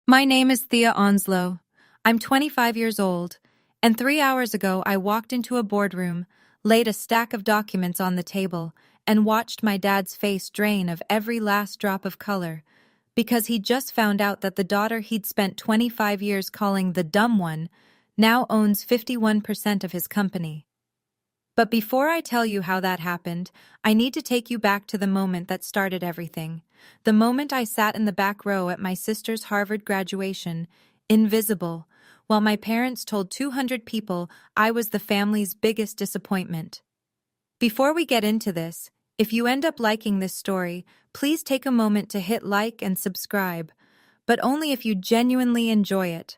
My name is Thea Onslow. I'm 25 years old, and 3 hours ago I walked into a boardroom, laid a stack of documents on the table, and watched my dad's face drain of every last drop of color, because he just found out that the daughter he'd spent 25 years calling the dumb one now owns 51% of his company. But before I tell you how that happened, I need to take you back to the moment that started everything. The moment I sat in the back row at my sister's Harvard graduation, invisible, while my parents told 200 people I was the family's biggest disappointment. Before we get into this, if you end up liking this story, please take a moment to hit like and subscribe, but only if you genuinely enjoy it.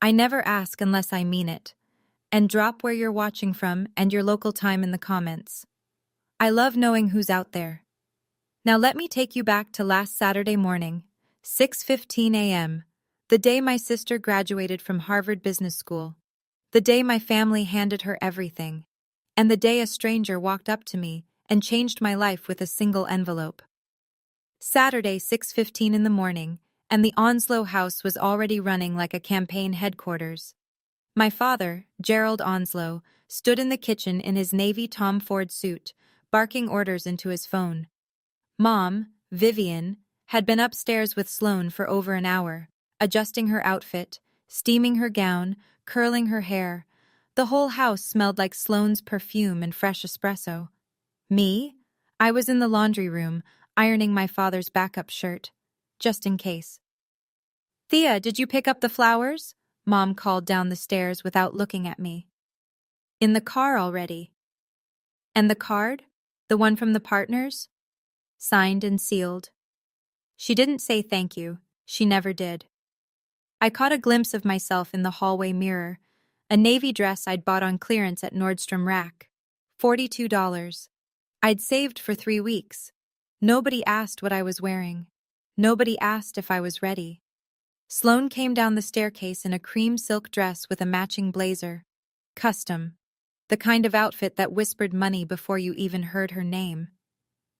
I never ask unless I mean it. And drop where you're watching from and your local time in the comments. I love knowing who's out there. Now let me take you back to last Saturday morning, 6:15 a.m., the day my sister graduated from Harvard Business School, the day my family handed her everything, and the day a stranger walked up to me and changed my life with a single envelope. Saturday, 6:15 in the morning, and the Onslow house was already running like a campaign headquarters. My father, Gerald Onslow, stood in the kitchen in his navy Tom Ford suit, barking orders into his phone. Mom, Vivian, had been upstairs with Sloane for over an hour, adjusting her outfit, steaming her gown, curling her hair. The whole house smelled like Sloane's perfume and fresh espresso. Me? I was in the laundry room, ironing my father's backup shirt, just in case. Thea, did you pick up the flowers? Mom called down the stairs without looking at me. In the car already. And the card? The one from the partners? Signed and sealed. She didn't say thank you. She never did. I caught a glimpse of myself in the hallway mirror, a navy dress I'd bought on clearance at Nordstrom Rack. $42. I'd saved for 3 weeks. Nobody asked what I was wearing. Nobody asked if I was ready. Sloane came down the staircase in a cream silk dress with a matching blazer. Custom. The kind of outfit that whispered money before you even heard her name.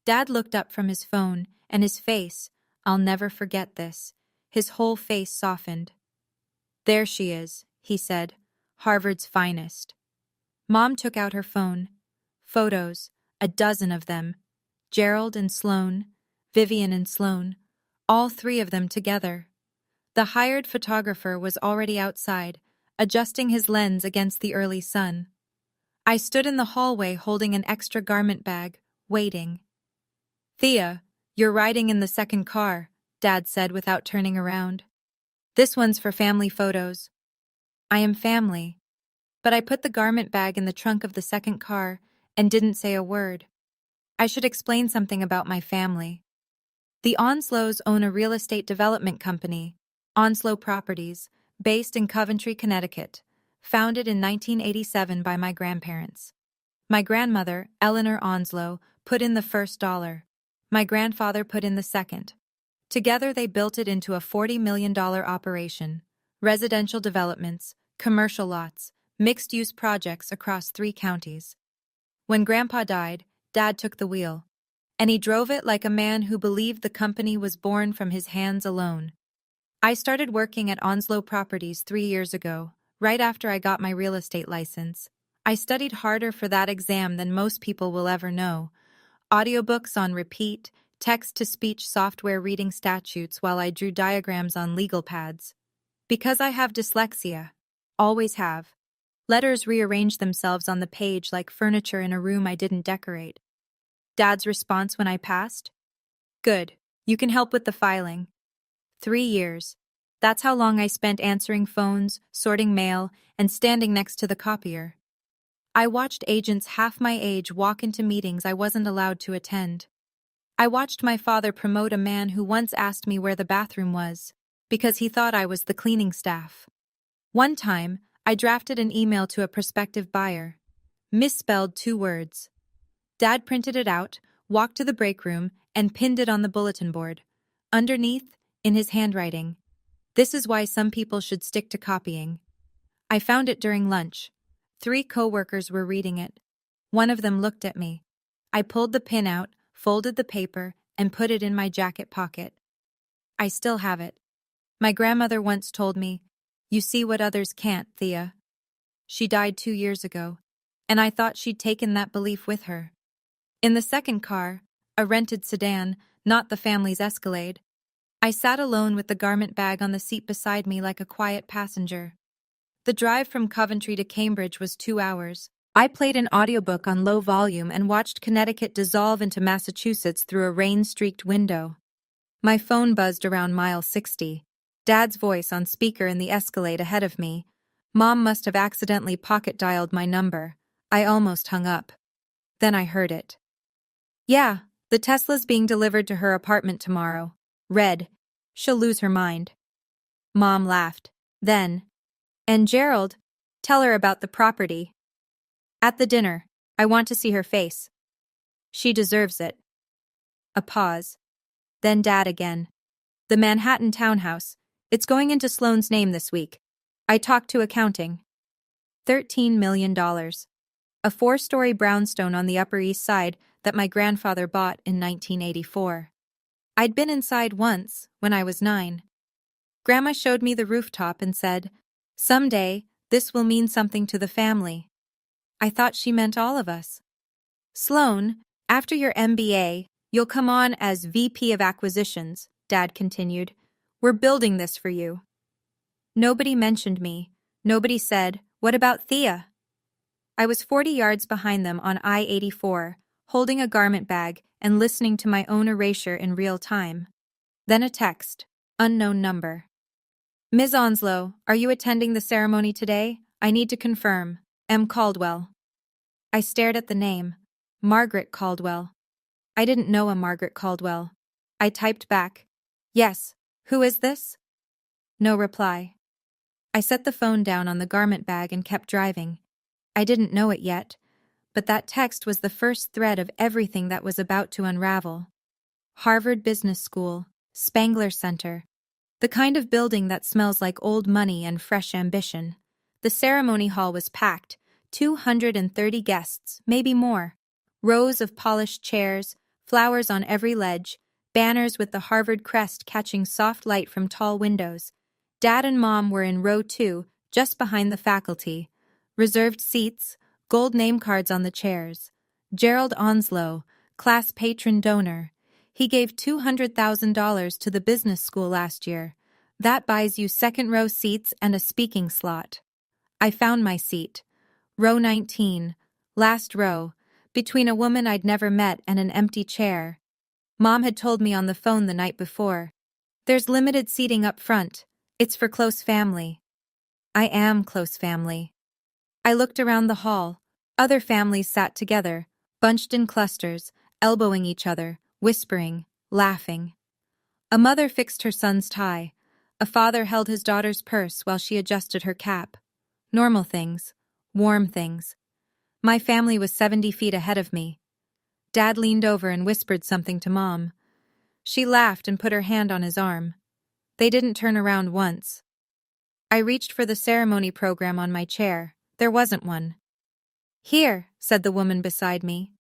Dad looked up from his phone, and his face, I'll never forget this, his whole face softened. There she is, he said, Harvard's finest. Mom took out her phone. Photos, a dozen of them. Gerald and Sloane, Vivian and Sloane, all 3 of them together. The hired photographer was already outside, adjusting his lens against the early sun. I stood in the hallway holding an extra garment bag, waiting. Thea, you're riding in the second car, Dad said without turning around. This one's for family photos. I am family. But I put the garment bag in the trunk of the second car and didn't say a word. I should explain something about my family. The Onslows own a real estate development company, Onslow Properties, based in Coventry, Connecticut, founded in 1987 by my grandparents. My grandmother, Eleanor Onslow, put in the first dollar. My grandfather put in the second. Together they built it into a $40 million operation. Residential developments, commercial lots, mixed-use projects across 3 counties. When Grandpa died, Dad took the wheel. And he drove it like a man who believed the company was born from his hands alone. I started working at Onslow Properties 3 years ago, right after I got my real estate license. I studied harder for that exam than most people will ever know. Audiobooks on repeat, text-to-speech software reading statutes while I drew diagrams on legal pads. Because I have dyslexia. Always have. Letters rearrange themselves on the page like furniture in a room I didn't decorate. Dad's response when I passed? Good. You can help with the filing. 3 years. That's how long I spent answering phones, sorting mail, and standing next to the copier. I watched agents half my age walk into meetings I wasn't allowed to attend. I watched my father promote a man who once asked me where the bathroom was, because he thought I was the cleaning staff. One time, I drafted an email to a prospective buyer. Misspelled 2 words. Dad printed it out, walked to the break room, and pinned it on the bulletin board. Underneath, in his handwriting, this is why some people should stick to copying. I found it during lunch. 3 co-workers were reading it. One of them looked at me. I pulled the pin out, folded the paper, and put it in my jacket pocket. I still have it. My grandmother once told me, "You see what others can't, Thea." She died 2 years ago, and I thought she'd taken that belief with her. In the second car, a rented sedan, not the family's Escalade, I sat alone with the garment bag on the seat beside me like a quiet passenger. The drive from Coventry to Cambridge was 2 hours. I played an audiobook on low volume and watched Connecticut dissolve into Massachusetts through a rain-streaked window. My phone buzzed around mile 60. Dad's voice on speaker in the Escalade ahead of me. Mom must have accidentally pocket-dialed my number. I almost hung up. Then I heard it. "Yeah, the Tesla's being delivered to her apartment tomorrow. Red. She'll lose her mind." Mom laughed. Then, "And Gerald, tell her about the property." "At the dinner. I want to see her face." "She deserves it." A pause. Then Dad again. "The Manhattan townhouse. It's going into Sloane's name this week. I talked to accounting." $13 million. A 4-story brownstone on the Upper East Side that my grandfather bought in 1984. I'd been inside once, when I was 9. Grandma showed me the rooftop and said, "Someday, this will mean something to the family." I thought she meant all of us. "Sloane, after your MBA, you'll come on as VP of Acquisitions," Dad continued. "We're building this for you." Nobody mentioned me. Nobody said, "What about Thea?" I was 40 yards behind them on I-84, holding a garment bag and listening to my own erasure in real time. Then a text, unknown number. "Ms. Onslow, are you attending the ceremony today? I need to confirm. M. Caldwell." I stared at the name. Margaret Caldwell. I didn't know a Margaret Caldwell. I typed back, "Yes, who is this?" No reply. I set the phone down on the garment bag and kept driving. I didn't know it yet, but that text was the first thread of everything that was about to unravel. Harvard Business School, Spangler Center, the kind of building that smells like old money and fresh ambition. The ceremony hall was packed, 230 guests, maybe more. Rows of polished chairs, flowers on every ledge, banners with the Harvard crest catching soft light from tall windows. Dad and Mom were in row 2, just behind the faculty. Reserved seats, gold name cards on the chairs. Gerald Onslow, class patron donor. He gave $200,000 to the business school last year. That buys you second-row seats and a speaking slot. I found my seat. Row 19, last row, between a woman I'd never met and an empty chair. Mom had told me on the phone the night before. "There's limited seating up front. It's for close family." I am close family. I looked around the hall. Other families sat together, bunched in clusters, elbowing each other, whispering, laughing. A mother fixed her son's tie. A father held his daughter's purse while she adjusted her cap. Normal things. Warm things. My family was 70 feet ahead of me. Dad leaned over and whispered something to Mom. She laughed and put her hand on his arm. They didn't turn around once. I reached for the ceremony program on my chair. There wasn't one. "Here," said the woman beside me.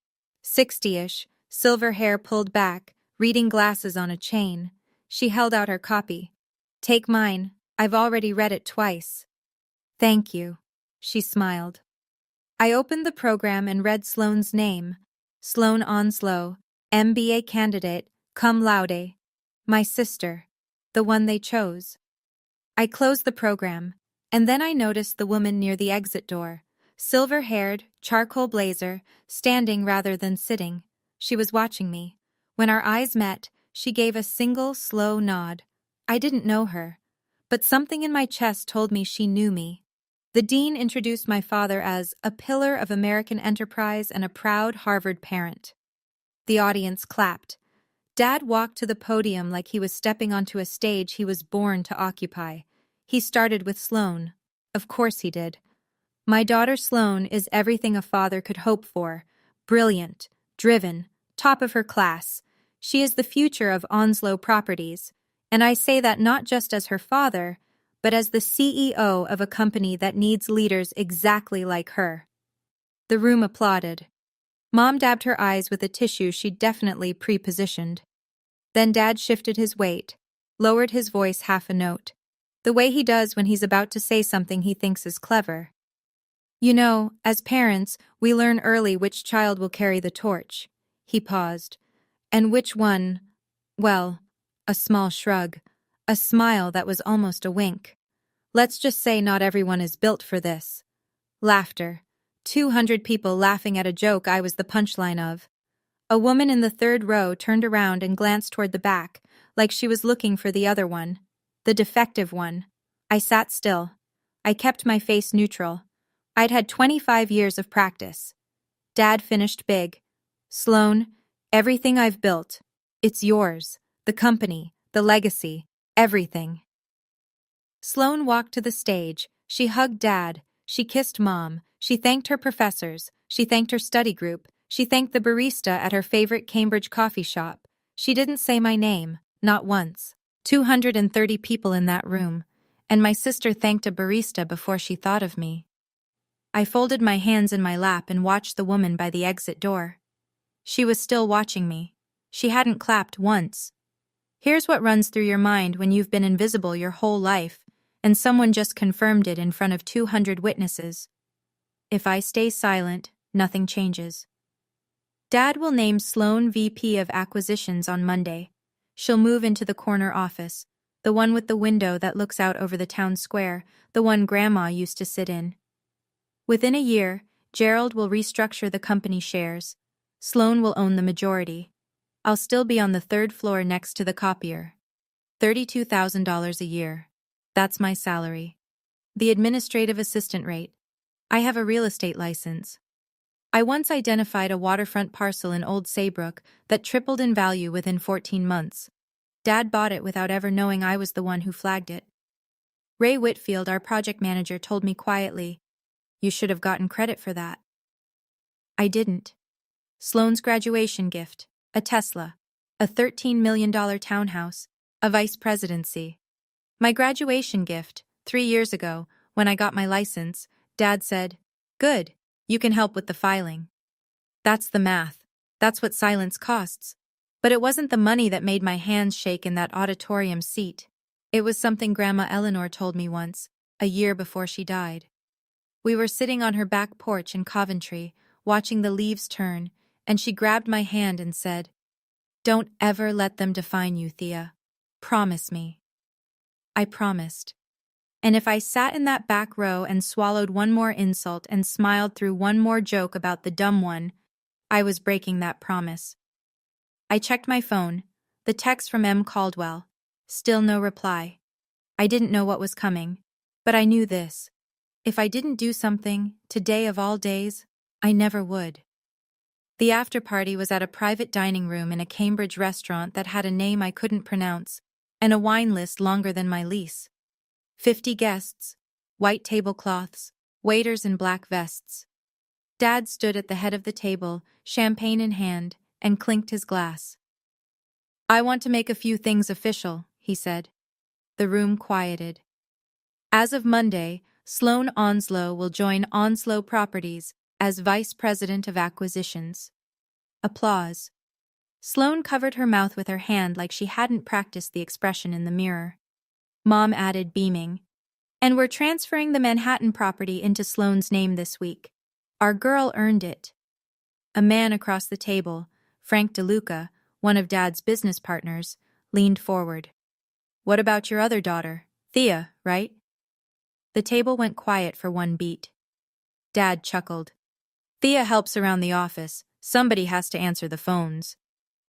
60-ish, silver hair pulled back, reading glasses on a chain. She held out her copy. "Take mine. I've already read it twice." "Thank you." She smiled. I opened the program and read Sloane's name. Sloane Onslow, MBA candidate, cum laude. My sister. The one they chose. I closed the program, and then I noticed the woman near the exit door. Silver-haired, charcoal blazer, standing rather than sitting. She was watching me. When our eyes met, she gave a single, slow nod. I didn't know her, but something in my chest told me she knew me. The dean introduced my father as a pillar of American enterprise and a proud Harvard parent. The audience clapped. Dad walked to the podium like he was stepping onto a stage he was born to occupy. He started with Sloane. Of course he did. "My daughter Sloane is everything a father could hope for. Brilliant, driven, top of her class. She is the future of Onslow Properties. And I say that not just as her father, but as the CEO of a company that needs leaders exactly like her." The room applauded. Mom dabbed her eyes with a tissue she'd definitely pre-positioned. Then Dad shifted his weight. lowered his voice half a note, the way he does when he's about to say something he thinks is clever. You know, as parents, we learn early which child will carry the torch. He paused. And which one? Well, a small shrug, a smile that was almost a wink. Let's just say not everyone is built for this. Laughter. 200 people laughing at a joke I was the punchline of. A woman in the third row turned around and glanced toward the back, like she was looking for the other one. The defective one. I sat still. I kept my face neutral. I'd had 25 years of practice. Dad finished big. Sloan, everything I've built, it's yours. The company, the legacy, everything. Sloan walked to the stage. She hugged Dad. She kissed Mom. She thanked her professors. She thanked her study group. She thanked the barista at her favorite Cambridge coffee shop. She didn't say my name, not once. 230 people in that room, and my sister thanked a barista before she thought of me. I folded my hands in my lap and watched the woman by the exit door. She was still watching me. She hadn't clapped once. Here's what runs through your mind when you've been invisible your whole life, and someone just confirmed it in front of 200 witnesses. If I stay silent, nothing changes. Dad will name Sloan VP of Acquisitions on Monday. She'll move into the corner office, the one with the window that looks out over the town square, the one Grandma used to sit in. Within a year, Gerald will restructure the company shares. Sloan will own the majority. I'll still be on the third floor next to the copier. $32,000 a year. That's my salary. The administrative assistant rate. I have a real estate license. I once identified a waterfront parcel in Old Saybrook that tripled in value within 14 months. Dad bought it without ever knowing I was the one who flagged it. Ray Whitfield, our project manager, told me quietly, "You should have gotten credit for that." I didn't. Sloan's graduation gift, a Tesla, a $13 million townhouse, a vice presidency. My graduation gift, 3 years ago, when I got my license, Dad said, "Good, you can help with the filing." That's the math. That's what silence costs. But it wasn't the money that made my hands shake in that auditorium seat. It was something Grandma Eleanor told me once, a year before she died. We were sitting on her back porch in Coventry, watching the leaves turn, and she grabbed my hand and said, "Don't ever let them define you, Thea. Promise me." I promised. And if I sat in that back row and swallowed one more insult and smiled through one more joke about the dumb one, I was breaking that promise. I checked my phone, the text from M. Caldwell. Still no reply. I didn't know what was coming, but I knew this. If I didn't do something, today of all days, I never would. The after-party was at a private dining room in a Cambridge restaurant that had a name I couldn't pronounce, and a wine list longer than my lease. 50 guests, white tablecloths, waiters in black vests. Dad stood at the head of the table, champagne in hand, and clinked his glass. "I want to make a few things official," he said. The room quieted. As of Monday, Sloan Onslow will join Onslow Properties as Vice President of Acquisitions. Applause. Sloan covered her mouth with her hand like she hadn't practiced the expression in the mirror. Mom added, beaming, "And we're transferring the Manhattan property into Sloan's name this week. Our girl earned it." A man across the table, Frank DeLuca, one of Dad's business partners, leaned forward. "What about your other daughter? Thea, right?" The table went quiet for one beat. Dad chuckled. "Thea helps around the office. Somebody has to answer the phones."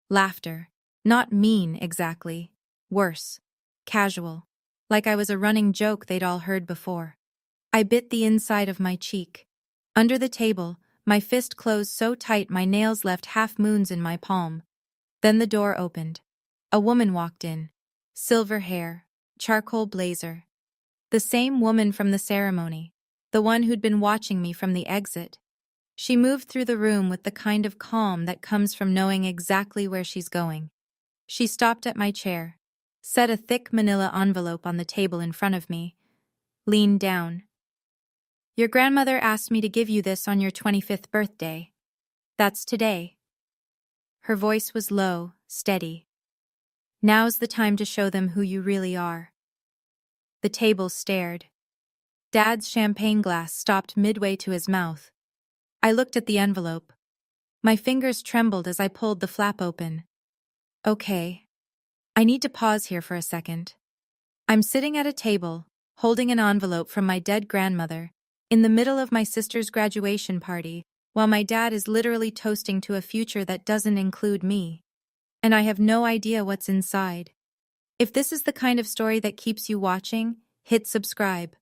Laughter. Not mean, exactly. Worse. Casual. Like I was a running joke they'd all heard before. I bit the inside of my cheek. Under the table, my fist closed so tight my nails left half-moons in my palm. Then the door opened. A woman walked in. Silver hair. Charcoal blazer. The same woman from the ceremony. The one who'd been watching me from the exit. She moved through the room with the kind of calm that comes from knowing exactly where she's going. She stopped at my chair, set a thick manila envelope on the table in front of me, leaned down. "Your grandmother asked me to give you this on your 25th birthday. That's today." Her voice was low, steady. Now's the time to show them who you really are. The table stared. Dad's champagne glass stopped midway to his mouth. I looked at the envelope. My fingers trembled as I pulled the flap open. Okay. I need to pause here for a second. I'm sitting at a table, holding an envelope from my dead grandmother, in the middle of my sister's graduation party, while my dad is literally toasting to a future that doesn't include me. And I have no idea what's inside. If this is the kind of story that keeps you watching, hit subscribe.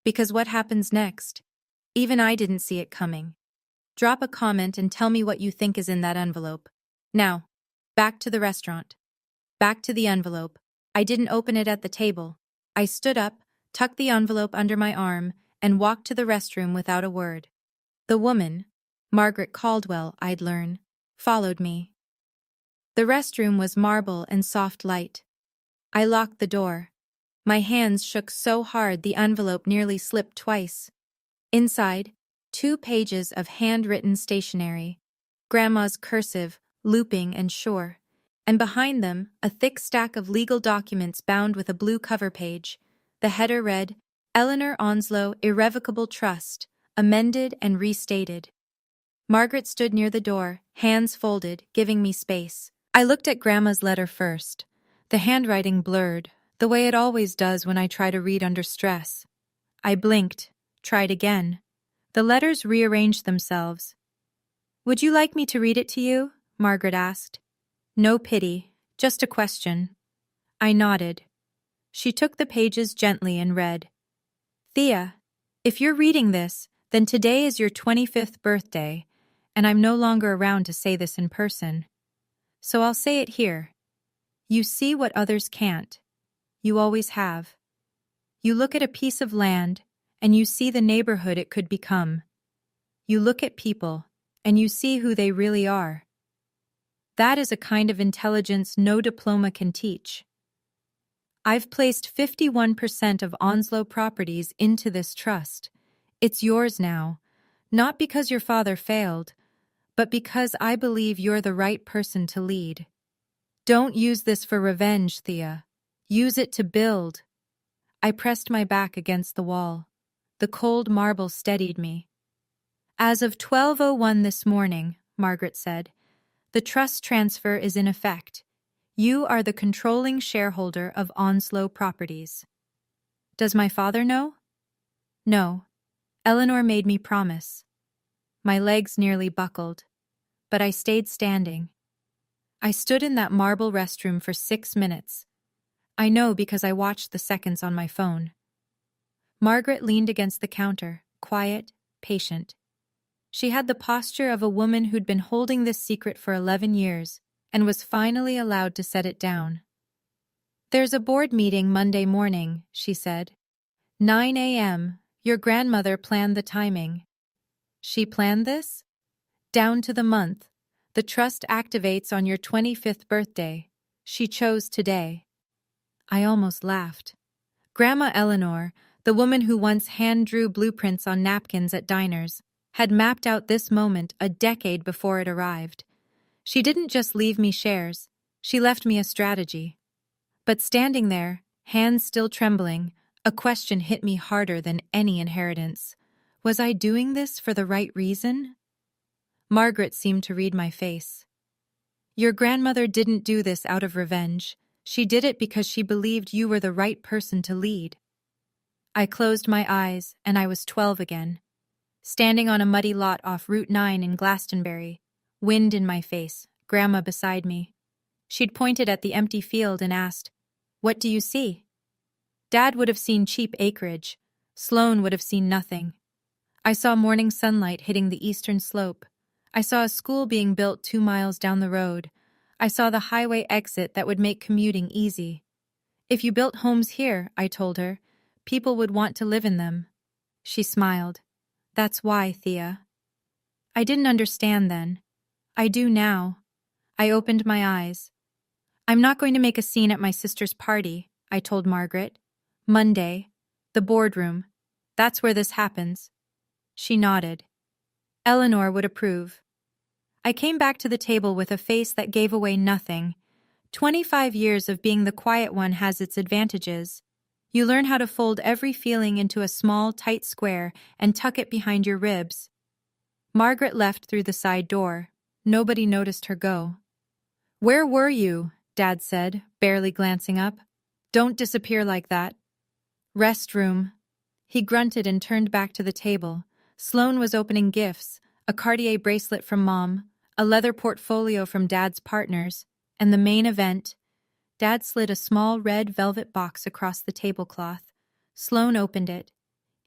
Because what happens next? Even I didn't see it coming. Drop a comment and tell me what you think is in that envelope. Now, back to the restaurant. Back to the envelope. I didn't open it at the table. I stood up, tucked the envelope under my arm, and walked to the restroom without a word. The woman, Margaret Caldwell, I'd learn, followed me. The restroom was marble and soft light. I locked the door. My hands shook so hard the envelope nearly slipped twice. Inside, 2 pages of handwritten stationery, Grandma's cursive, looping and sure, and behind them, a thick stack of legal documents bound with a blue cover page. The header read, Eleanor Onslow Irrevocable Trust, amended and restated. Margaret stood near the door, hands folded, giving me space. I looked at Grandma's letter first. The handwriting blurred, the way it always does when I try to read under stress. I blinked, tried again. The letters rearranged themselves. Would you like me to read it to you? Margaret asked. No pity, just a question. I nodded. She took the pages gently and read, Thea, if you're reading this, then today is your 25th birthday, and I'm no longer around to say this in person. So I'll say it here. You see what others can't. You always have. You look at a piece of land, and you see the neighborhood it could become. You look at people, and you see who they really are. That is a kind of intelligence no diploma can teach. I've placed 51% of Onslow properties into this trust. It's yours now, not because your father failed, but because I believe you're the right person to lead. Don't use this for revenge, Thea. Use it to build. I pressed my back against the wall. The cold marble steadied me. As of 12:01 this morning, Margaret said, the trust transfer is in effect. You are the controlling shareholder of Onslow Properties. Does my father know? No. Eleanor made me promise. My legs nearly buckled, but I stayed standing. I stood in that marble restroom for 6 minutes. I know because I watched the seconds on my phone. Margaret leaned against the counter, quiet, patient. She had the posture of a woman who'd been holding this secret for 11 years and was finally allowed to set it down. There's a board meeting Monday morning, she said. 9 a.m. Your grandmother planned the timing. She planned this? Down to the month. The trust activates on your 25th birthday. She chose today. I almost laughed. Grandma Eleanor, the woman who once hand-drew blueprints on napkins at diners, had mapped out this moment a decade before it arrived. She didn't just leave me shares, she left me a strategy. But standing there, hands still trembling, a question hit me harder than any inheritance. Was I doing this for the right reason? Margaret seemed to read my face. Your grandmother didn't do this out of revenge. She did it because she believed you were the right person to lead. I closed my eyes, and I was 12 again. Standing on a muddy lot off Route 9 in Glastonbury, wind in my face, Grandma beside me. She'd pointed at the empty field and asked, What do you see? Dad would have seen cheap acreage. Sloane would have seen nothing. I saw morning sunlight hitting the eastern slope. I saw a school being built 2 miles down the road. I saw the highway exit that would make commuting easy. If you built homes here, I told her, people would want to live in them. She smiled. That's why, Thea. I didn't understand then. I do now. I opened my eyes. I'm not going to make a scene at my sister's party, I told Margaret. Monday. The boardroom. That's where this happens. She nodded. Eleanor would approve. I came back to the table with a face that gave away nothing. 25 years of being the quiet one has its advantages. You learn how to fold every feeling into a small, tight square and tuck it behind your ribs. Margaret left through the side door. Nobody noticed her go. "Where were you?" Dad said, barely glancing up. "Don't disappear like that." "Restroom." He grunted and turned back to the table. Sloane was opening gifts, a Cartier bracelet from Mom, a leather portfolio from Dad's partners, and the main event. Dad slid a small red velvet box across the tablecloth. Sloane opened it.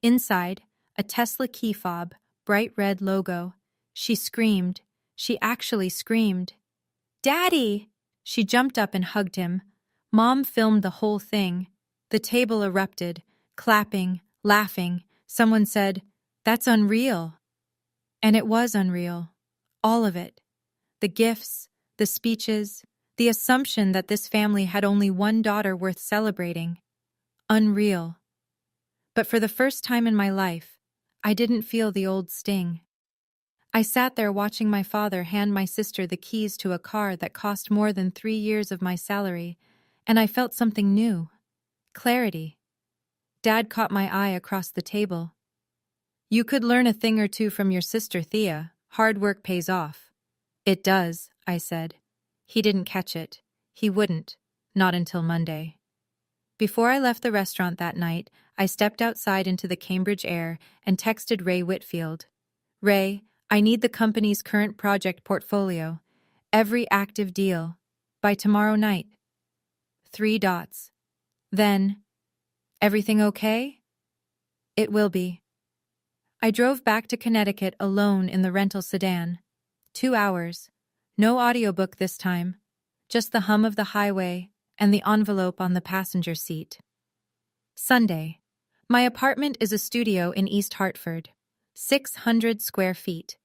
Inside, a Tesla key fob, bright red logo. She screamed. She actually screamed. "Daddy!" She jumped up and hugged him. Mom filmed the whole thing. The table erupted, clapping, laughing. Someone said, "That's unreal." And it was unreal. All of it. The gifts, the speeches, the assumption that this family had only one daughter worth celebrating. Unreal. But for the first time in my life, I didn't feel the old sting. I sat there watching my father hand my sister the keys to a car that cost more than 3 years of my salary, and I felt something new. Clarity. Dad caught my eye across the table. "You could learn a thing or two from your sister, Thea. Hard work pays off." "It does," I said. He didn't catch it. He wouldn't. Not until Monday. Before I left the restaurant that night, I stepped outside into the Cambridge air and texted Ray Whitfield. "Ray, I need the company's current project portfolio. Every active deal. By tomorrow night." 3 dots. Then, "Everything okay?" "It will be." I drove back to Connecticut alone in the rental sedan. 2 hours. No audiobook this time. Just the hum of the highway and the envelope on the passenger seat. Sunday. My apartment is a studio in East Hartford. 600 square feet.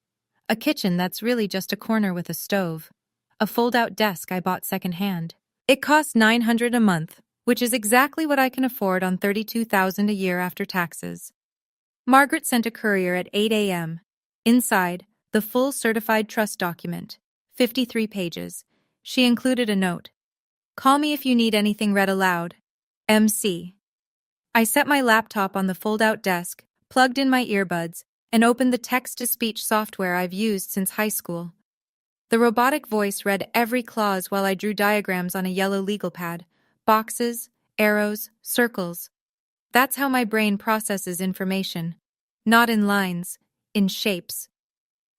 A kitchen that's really just a corner with a stove. A fold-out desk I bought secondhand. It costs $900 a month, which is exactly what I can afford on $32,000 a year after taxes. Margaret sent a courier at 8 a.m. Inside, the full certified trust document, 53 pages. She included a note. "Call me if you need anything read aloud. MC." I set my laptop on the fold-out desk, plugged in my earbuds, and opened the text-to-speech software I've used since high school. The robotic voice read every clause while I drew diagrams on a yellow legal pad. Boxes, arrows, circles. That's how my brain processes information. Not in lines, in shapes.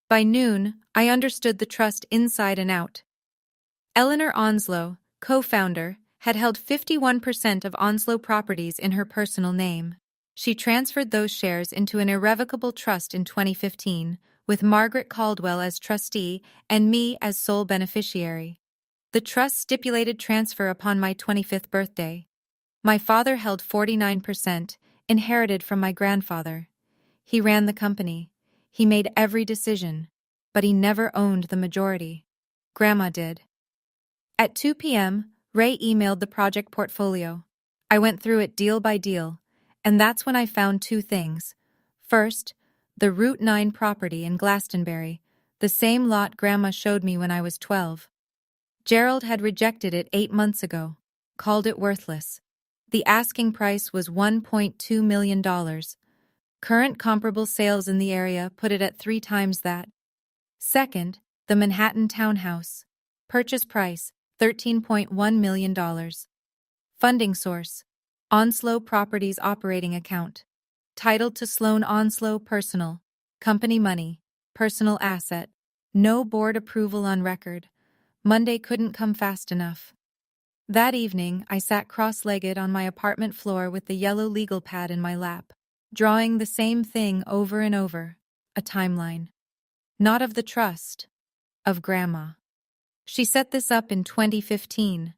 By noon, I understood the trust inside and out. Eleanor Onslow, co-founder, had held 51% of Onslow properties in her personal name. She transferred those shares into an irrevocable trust in 2015, with Margaret Caldwell as trustee and me as sole beneficiary. The trust stipulated transfer upon my 25th birthday. My father held 49%, inherited from my grandfather. He ran the company. He made every decision, but he never owned the majority. Grandma did. At 2 p.m., Ray emailed the project portfolio. I went through it deal by deal, and that's when I found 2 things. First, the Route 9 property in Glastonbury, the same lot Grandma showed me when I was 12. Gerald had rejected it 8 months ago, called it worthless. The asking price was $1.2 million. Current comparable sales in the area put it at 3 times that. Second, the Manhattan townhouse. Purchase price, $13.1 million. Funding source, Onslow Properties Operating Account. Titled to Sloane Onslow Personal. Company money. Personal asset. No board approval on record. Monday couldn't come fast enough. That evening, I sat cross-legged on my apartment floor with the yellow legal pad in my lap, drawing the same thing over and over, a timeline. Not of the trust, of Grandma. She set this up in 2015.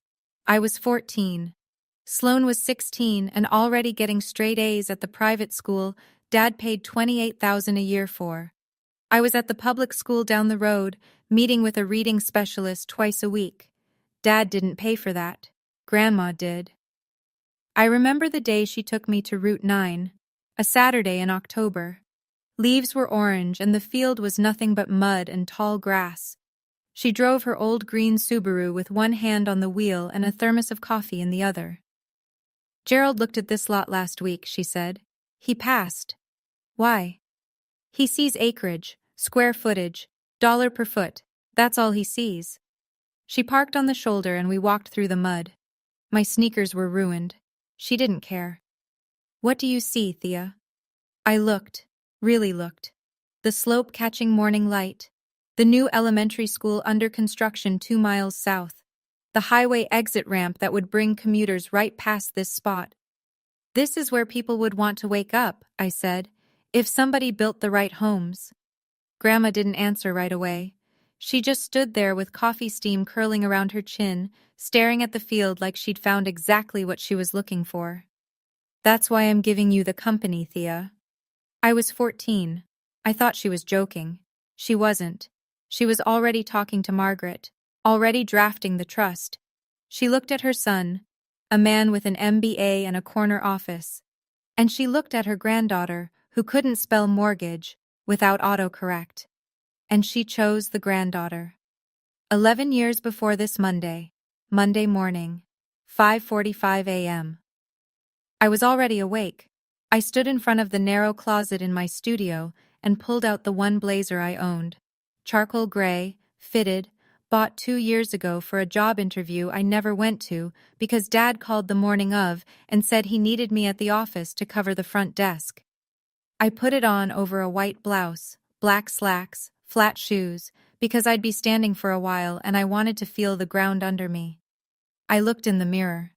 I was 14. Sloane was 16 and already getting straight A's at the private school Dad paid $28,000 a year for. I was at the public school down the road, meeting with a reading specialist twice a week. Dad didn't pay for that. Grandma did. I remember the day she took me to Route 9, a Saturday in October. Leaves were orange and the field was nothing but mud and tall grass. She drove her old green Subaru with one hand on the wheel and a thermos of coffee in the other. Gerald looked at this lot last week, she said. He passed. Why? He sees acreage, square footage, dollar per foot. That's all he sees. She parked on the shoulder and we walked through the mud. My sneakers were ruined. She didn't care. What do you see, Thea? I looked, really looked. The slope catching morning light. The new elementary school under construction 2 miles south. The highway exit ramp that would bring commuters right past this spot. This is where people would want to wake up, I said, if somebody built the right homes. Grandma didn't answer right away. She just stood there with coffee steam curling around her chin, staring at the field like she'd found exactly what she was looking for. That's why I'm giving you the company, Thea. I was 14. I thought she was joking. She wasn't. She was already talking to Margaret, already drafting the trust. She looked at her son, a man with an MBA and a corner office, and she looked at her granddaughter, who couldn't spell mortgage without autocorrect. And she chose the granddaughter. 11 years before this Monday morning, 5:45 a.m. I was already awake. I stood in front of the narrow closet in my studio and pulled out the one blazer I owned. Charcoal gray, fitted, bought 2 years ago for a job interview I never went to because Dad called the morning of and said he needed me at the office to cover the front desk. I put it on over a white blouse, black slacks, flat shoes, because I'd be standing for a while and I wanted to feel the ground under me. I looked in the mirror.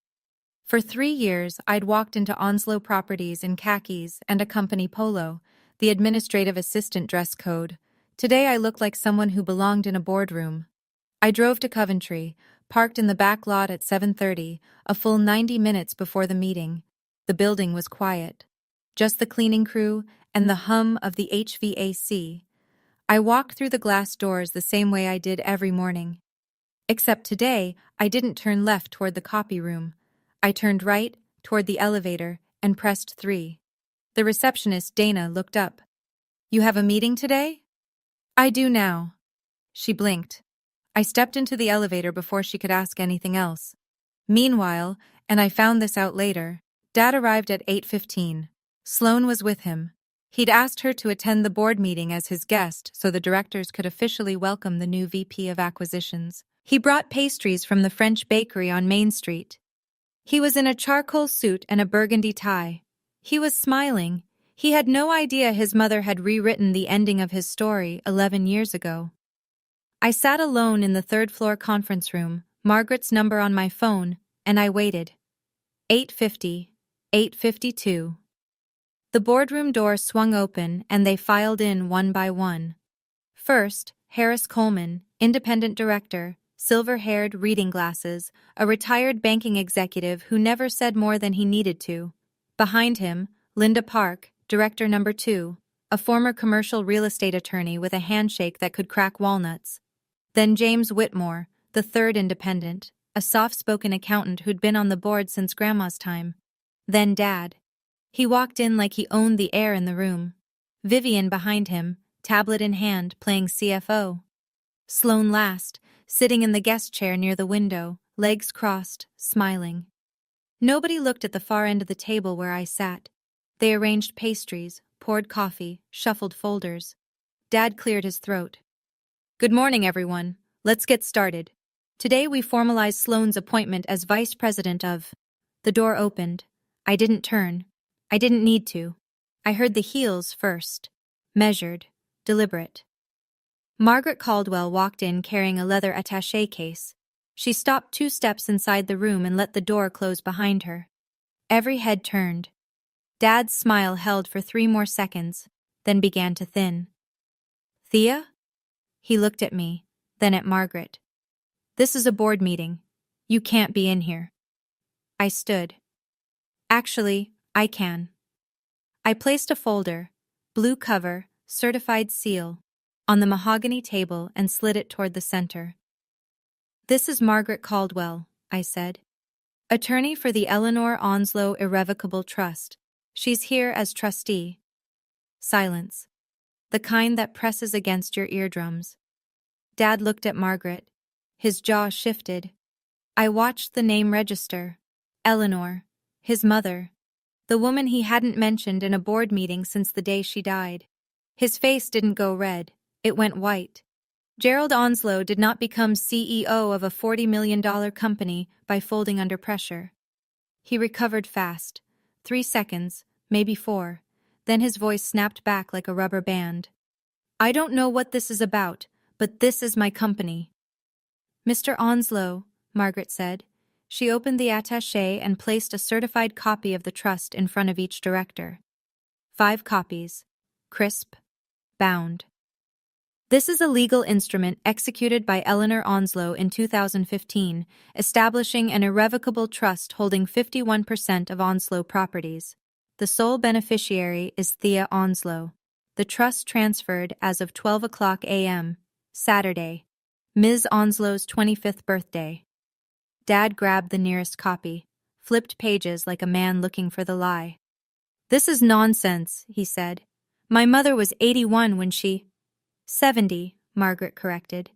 For 3 years, I'd walked into Onslow Properties in khakis and a company polo, the administrative assistant dress code. Today I looked like someone who belonged in a boardroom. I drove to Coventry, parked in the back lot at 7:30, a full 90 minutes before the meeting. The building was quiet. Just the cleaning crew and the hum of the HVAC. I walked through the glass doors the same way I did every morning. Except today, I didn't turn left toward the copy room. I turned right, toward the elevator, and pressed 3. The receptionist, Dana, looked up. You have a meeting today? I do now. She blinked. I stepped into the elevator before she could ask anything else. Meanwhile, and I found this out later, Dad arrived at 8:15. Sloane was with him. He'd asked her to attend the board meeting as his guest so the directors could officially welcome the new VP of Acquisitions. He brought pastries from the French bakery on Main Street. He was in a charcoal suit and a burgundy tie. He was smiling. He had no idea his mother had rewritten the ending of his story 11 years ago. I sat alone in the third-floor conference room, Margaret's number on my phone, and I waited. 8:50, 8:52. The boardroom door swung open and they filed in one by one. First, Harris Coleman, independent director, silver-haired, reading glasses, a retired banking executive who never said more than he needed to. Behind him, Linda Park, director number 2, a former commercial real estate attorney with a handshake that could crack walnuts. Then James Whitmore, the third independent, a soft-spoken accountant who'd been on the board since Grandma's time. Then Dad. He walked in like he owned the air in the room. Vivian behind him, tablet in hand, playing CFO. Sloane last, sitting in the guest chair near the window, legs crossed, smiling. Nobody looked at the far end of the table where I sat. They arranged pastries, poured coffee, shuffled folders. Dad cleared his throat. Good morning, everyone. Let's get started. Today we formalize Sloane's appointment as vice president of... The door opened. I didn't turn. I didn't need to. I heard the heels first. Measured. Deliberate. Margaret Caldwell walked in carrying a leather attaché case. She stopped 2 steps inside the room and let the door close behind her. Every head turned. Dad's smile held for 3 more seconds, then began to thin. Thea? He looked at me, then at Margaret. This is a board meeting. You can't be in here. I stood. Actually, I can. I placed a folder, blue cover, certified seal, on the mahogany table and slid it toward the center. This is Margaret Caldwell, I said. Attorney for the Eleanor Onslow Irrevocable Trust. She's here as trustee. Silence. The kind that presses against your eardrums. Dad looked at Margaret. His jaw shifted. I watched the name register. Eleanor. His mother. The woman he hadn't mentioned in a board meeting since the day she died. His face didn't go red. It went white. Gerald Onslow did not become CEO of a $40 million company by folding under pressure. He recovered fast. 3 seconds, maybe 4. Then his voice snapped back like a rubber band. I don't know what this is about, but this is my company. Mr. Onslow, Margaret said. She opened the attaché and placed a certified copy of the trust in front of each director. 5 copies. Crisp. Bound. This is a legal instrument executed by Eleanor Onslow in 2015, establishing an irrevocable trust holding 51% of Onslow properties. The sole beneficiary is Thea Onslow. The trust transferred as of 12 a.m., Saturday, Ms. Onslow's 25th birthday. Dad grabbed the nearest copy, flipped pages like a man looking for the lie. This is nonsense, he said. My mother was 81 when she... 70, Margaret corrected.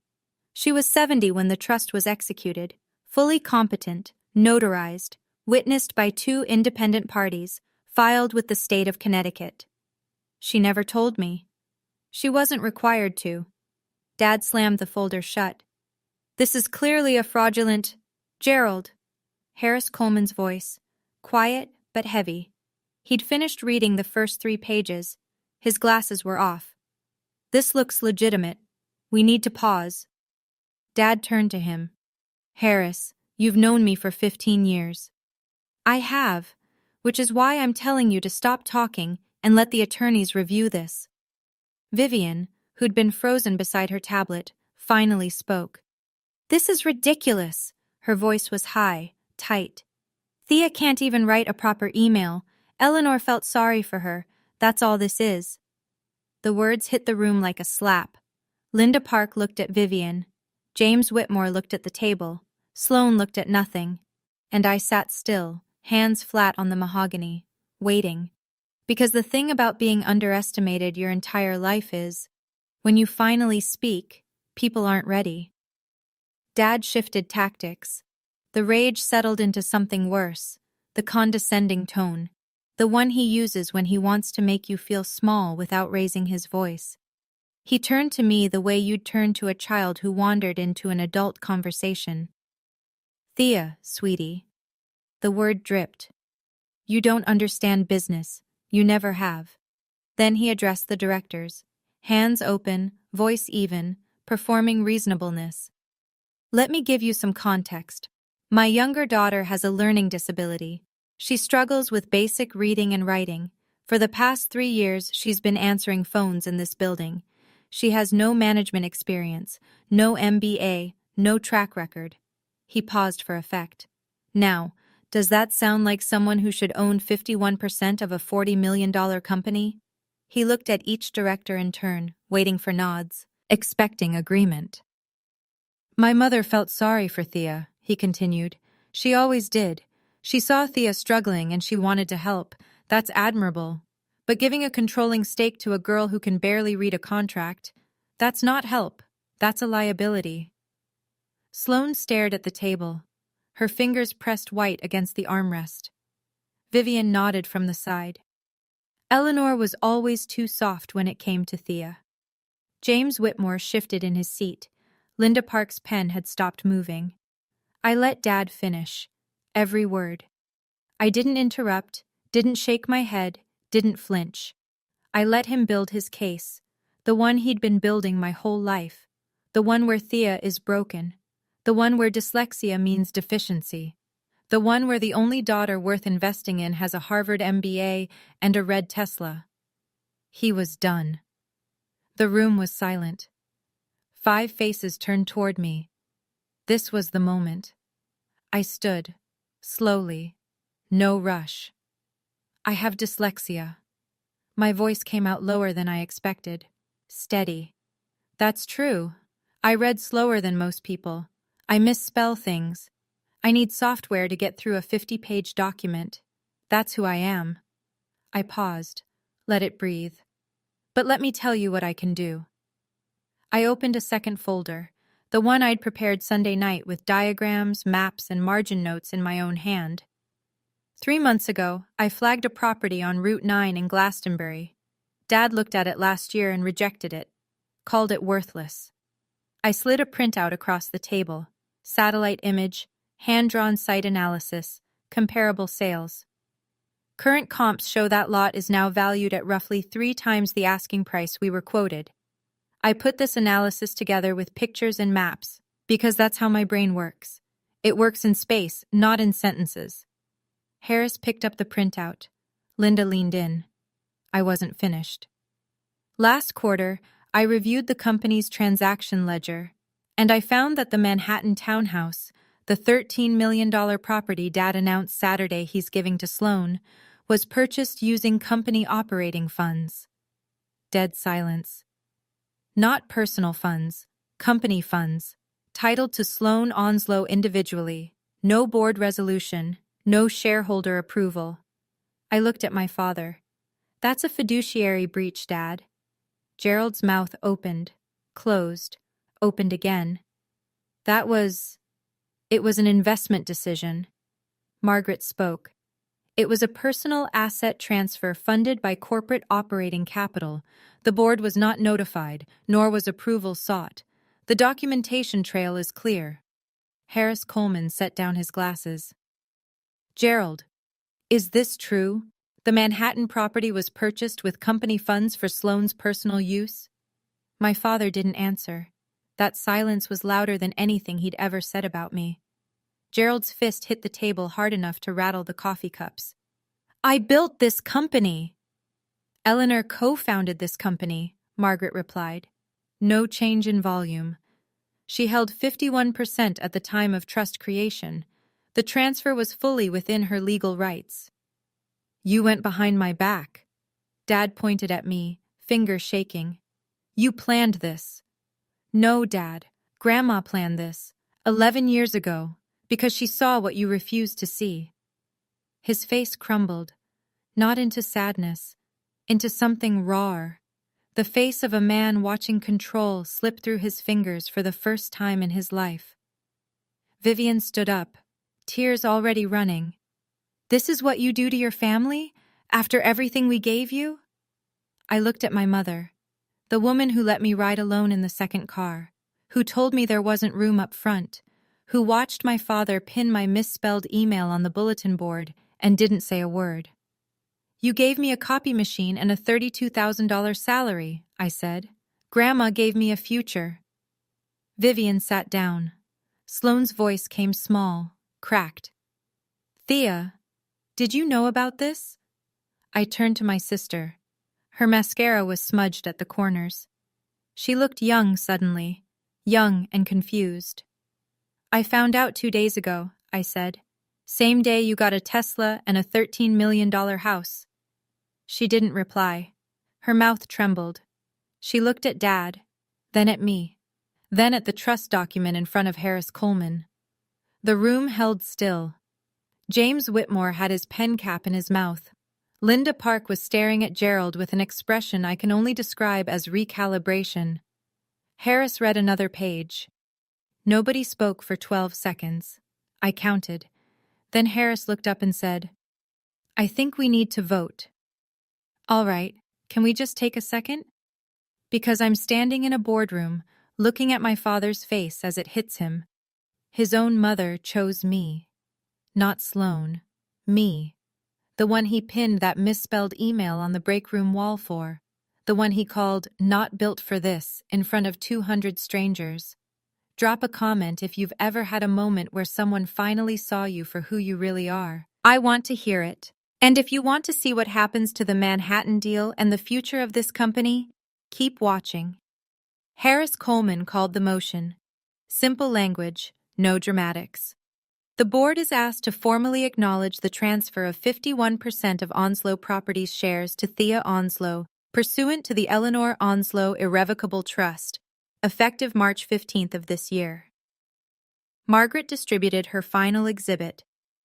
She was 70 when the trust was executed, fully competent, notarized, witnessed by 2 independent parties, filed with the state of Connecticut. She never told me. She wasn't required to. Dad slammed the folder shut. This is clearly a fraudulent... Gerald. Harris Coleman's voice, quiet but heavy. He'd finished reading the first 3 pages. His glasses were off. This looks legitimate. We need to pause. Dad turned to him. Harris, you've known me for 15 years. I have, which is why I'm telling you to stop talking and let the attorneys review this. Vivian, who'd been frozen beside her tablet, finally spoke. This is ridiculous. Her voice was high, tight. Thea can't even write a proper email. Eleanor felt sorry for her. That's all this is. The words hit the room like a slap. Linda Park looked at Vivian. James Whitmore looked at the table. Sloane looked at nothing. And I sat still, hands flat on the mahogany, waiting. Because the thing about being underestimated your entire life is, when you finally speak, people aren't ready. Dad shifted tactics. The rage settled into something worse, the condescending tone, the one he uses when he wants to make you feel small without raising his voice. He turned to me the way you'd turn to a child who wandered into an adult conversation. Thea, sweetie. The word dripped. You don't understand business. You never have. Then he addressed the directors, hands open, voice even, performing reasonableness. Let me give you some context. My younger daughter has a learning disability. She struggles with basic reading and writing. For the past 3 years, she's been answering phones in this building. She has no management experience, no MBA, no track record. He paused for effect. Now, does that sound like someone who should own 51% of a $40 million company? He looked at each director in turn, waiting for nods, expecting agreement. My mother felt sorry for Thea, he continued. She always did. She saw Thea struggling and she wanted to help. That's admirable. But giving a controlling stake to a girl who can barely read a contract, that's not help. That's a liability. Sloane stared at the table, her fingers pressed white against the armrest. Vivian nodded from the side. Eleanor was always too soft when it came to Thea. James Whitmore shifted in his seat. Linda Park's pen had stopped moving. I let Dad finish. Every word. I didn't interrupt, didn't shake my head, didn't flinch. I let him build his case, the one he'd been building my whole life, the one where Thea is broken, the one where dyslexia means deficiency, the one where the only daughter worth investing in has a Harvard MBA and a red Tesla. He was done. The room was silent. 5 faces turned toward me. This was the moment. I stood, slowly, no rush. I have dyslexia. My voice came out lower than I expected, steady. That's true. I read slower than most people. I misspell things. I need software to get through a 50-page document. That's who I am. I paused, let it breathe. But let me tell you what I can do. I opened a second folder, the one I'd prepared Sunday night with diagrams, maps, and margin notes in my own hand. 3 months ago, I flagged a property on Route 9 in Glastonbury. Dad looked at it last year and rejected it, called it worthless. I slid a printout across the table: satellite image, hand-drawn site analysis, comparable sales. Current comps show that lot is now valued at roughly 3 times the asking price we were quoted. I put this analysis together with pictures and maps, because that's how my brain works. It works in space, not in sentences. Harris picked up the printout. Linda leaned in. I wasn't finished. Last quarter, I reviewed the company's transaction ledger, and I found that the Manhattan townhouse, the $13 million property Dad announced Saturday he's giving to Sloan, was purchased using company operating funds. Dead silence. Not personal funds, company funds, titled to Sloan Onslow individually. No board resolution, no shareholder approval. I looked at my father. That's a fiduciary breach, Dad. Gerald's mouth opened, closed, opened again. It was an investment decision. Margaret spoke. It was a personal asset transfer funded by corporate operating capital. The board was not notified, nor was approval sought. The documentation trail is clear. Harris Coleman set down his glasses. Gerald, is this true? The Manhattan property was purchased with company funds for Sloan's personal use? My father didn't answer. That silence was louder than anything he'd ever said about me. Gerald's fist hit the table hard enough to rattle the coffee cups. I built this company. Eleanor co-founded this company, Margaret replied. No change in volume. She held 51% at the time of trust creation. The transfer was fully within her legal rights. You went behind my back. Dad pointed at me, finger shaking. You planned this. No, Dad. Grandma planned this, 11 years ago, because she saw what you refused to see. His face crumbled, not into sadness, into something rawer. The face of a man watching control slip through his fingers for the first time in his life. Vivian stood up, tears already running. This is what you do to your family, after everything we gave you? I looked at my mother, the woman who let me ride alone in the second car, who told me there wasn't room up front, who watched my father pin my misspelled email on the bulletin board and didn't say a word. You gave me a copy machine and a $32,000 salary, I said. Grandma gave me a future. Vivian sat down. Sloane's voice came small, cracked. Thea, did you know about this? I turned to my sister. Her mascara was smudged at the corners. She looked young suddenly, young and confused. I found out 2 days ago, I said. Same day you got a Tesla and a $13 million house. She didn't reply. Her mouth trembled. She looked at Dad, then at me, then at the trust document in front of Harris Coleman. The room held still. James Whitmore had his pen cap in his mouth. Linda Park was staring at Gerald with an expression I can only describe as recalibration. Harris read another page. Nobody spoke for 12 seconds. I counted. Then Harris looked up and said, I think we need to vote. All right, can we just take a second? Because I'm standing in a boardroom, looking at my father's face as it hits him. His own mother chose me. Not Sloan. Me. The one he pinned that misspelled email on the break room wall for. The one he called "not built for this" in front of 200 strangers. Drop a comment if you've ever had a moment where someone finally saw you for who you really are. I want to hear it. And if you want to see what happens to the Manhattan deal and the future of this company, keep watching. Harris Coleman called the motion. Simple language, no dramatics. The board is asked to formally acknowledge the transfer of 51% of Onslow Properties shares to Thea Onslow, pursuant to the Eleanor Onslow Irrevocable Trust, effective March 15th of this year. Margaret distributed her final exhibit,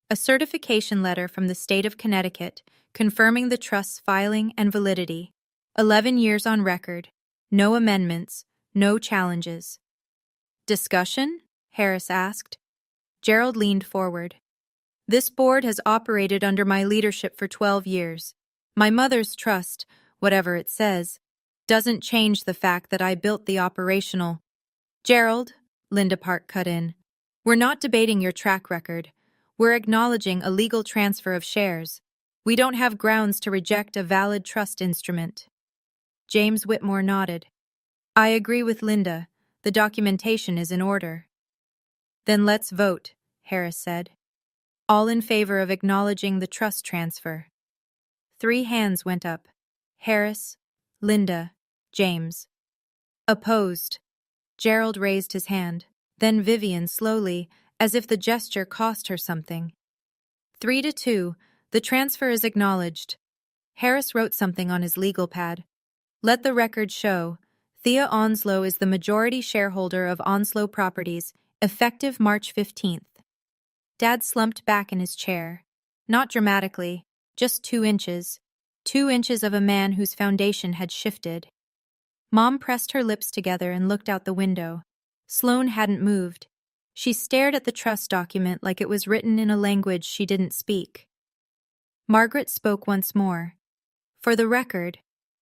a certification letter from the state of Connecticut confirming the trust's filing and validity. 11 years on record, no amendments, no challenges. Discussion? Harris asked. Gerald leaned forward. This board has operated under my leadership for 12 years. My mother's trust, whatever it says, doesn't change the fact that I built the operational. Gerald, Linda Park cut in, we're not debating your track record. We're acknowledging a legal transfer of shares. We don't have grounds to reject a valid trust instrument. James Whitmore nodded. I agree with Linda. The documentation is in order. Then let's vote, Harris said. All in favor of acknowledging the trust transfer. 3 hands went up. Harris, Linda, James. Opposed. Gerald raised his hand. Then Vivian slowly, as if the gesture cost her something. 3-2, the transfer is acknowledged. Harris wrote something on his legal pad. Let the record show, Thea Onslow is the majority shareholder of Onslow Properties, effective March 15th. Dad slumped back in his chair. Not dramatically, just 2 inches. 2 inches of a man whose foundation had shifted. Mom pressed her lips together and looked out the window. Sloane hadn't moved. She stared at the trust document like it was written in a language she didn't speak. Margaret spoke once more. For the record,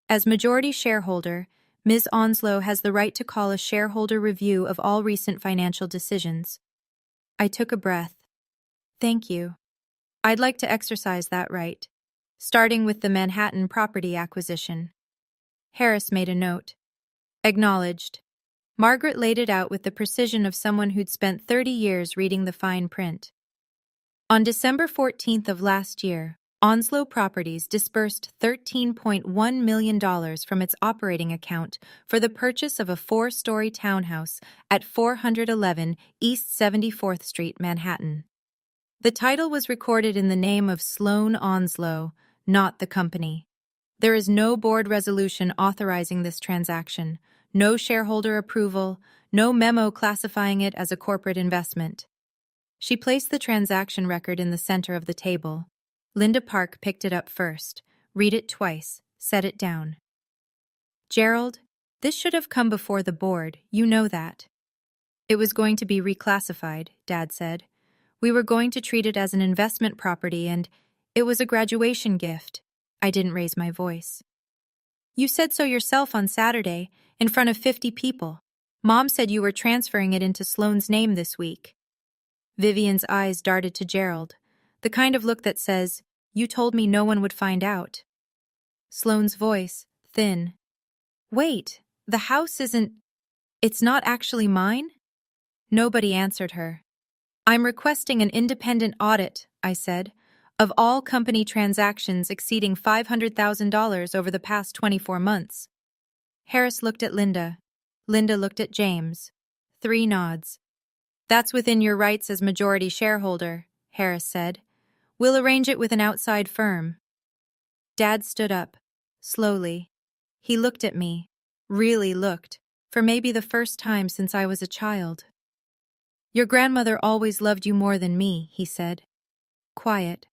as majority shareholder, Ms. Onslow has the right to call a shareholder review of all recent financial decisions. I took a breath. Thank you. I'd like to exercise that right, starting with the Manhattan property acquisition. Harris made a note. Acknowledged. Margaret laid it out with the precision of someone who'd spent 30 years reading the fine print. On December 14th of last year, Onslow Properties disbursed $13.1 million from its operating account for the purchase of a 4-story townhouse at 411 East 74th Street, Manhattan. The title was recorded in the name of Sloane Onslow, not the company. There is no board resolution authorizing this transaction, no shareholder approval, no memo classifying it as a corporate investment. She placed the transaction record in the center of the table. Linda Park picked it up first, read it twice, set it down. Gerald, this should have come before the board, you know that. It was going to be reclassified, Dad said. We were going to treat it as an investment property and it was a graduation gift. I didn't raise my voice. You said so yourself on Saturday, in front of 50 people. Mom said you were transferring it into Sloane's name this week. Vivian's eyes darted to Gerald, the kind of look that says, you told me no one would find out. Sloane's voice, thin. Wait, the house isn't... It's not actually mine? Nobody answered her. I'm requesting an independent audit, I said, of all company transactions exceeding $500,000 over the past 24 months. Harris looked at Linda. Linda looked at James. 3 nods. That's within your rights as majority shareholder, Harris said. We'll arrange it with an outside firm. Dad stood up, slowly. He looked at me, really looked, for maybe the first time since I was a child. Your grandmother always loved you more than me, he said. Quiet,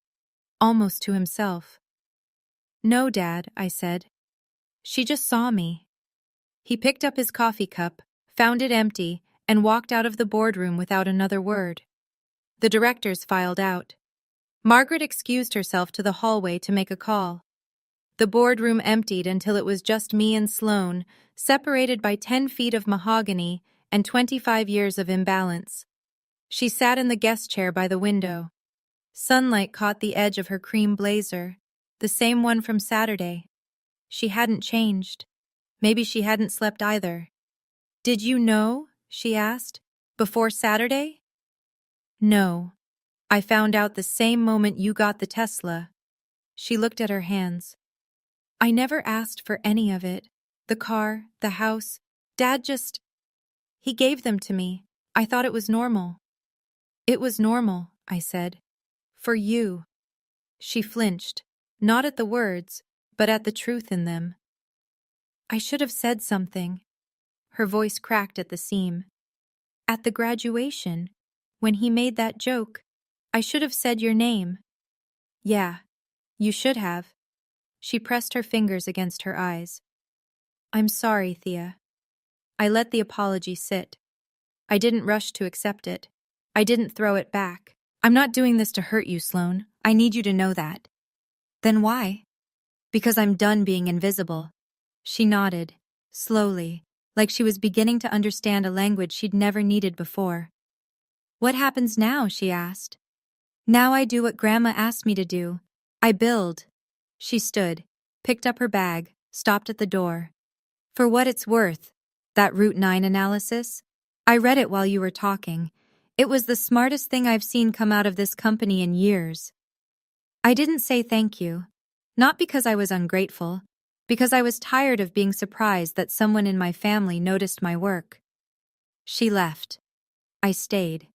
almost to himself. No, Dad, I said. She just saw me. He picked up his coffee cup, found it empty, and walked out of the boardroom without another word. The directors filed out. Margaret excused herself to the hallway to make a call. The boardroom emptied until it was just me and Sloane, separated by 10 feet of mahogany and 25 years of imbalance. She sat in the guest chair by the window. Sunlight caught the edge of her cream blazer, the same one from Saturday. She hadn't changed. Maybe she hadn't slept either. Did you know, she asked, before Saturday? No. I found out the same moment you got the Tesla. She looked at her hands. I never asked for any of it. The car, the house. Dad just... He gave them to me. I thought it was normal. It was normal, I said. For you. She flinched, not at the words, but at the truth in them. I should have said something. Her voice cracked at the seam. At the graduation, when he made that joke, I should have said your name. Yeah, you should have. She pressed her fingers against her eyes. I'm sorry, Thea. I let the apology sit. I didn't rush to accept it. I didn't throw it back. I'm not doing this to hurt you, Sloane. I need you to know that. Then why? Because I'm done being invisible. She nodded, slowly, like she was beginning to understand a language she'd never needed before. What happens now? She asked. Now I do what Grandma asked me to do. I build. She stood, picked up her bag, stopped at the door. For what it's worth, that Route 9 analysis? I read it while you were talking. It was the smartest thing I've seen come out of this company in years. I didn't say thank you. Not because I was ungrateful, because I was tired of being surprised that someone in my family noticed my work. She left. I stayed.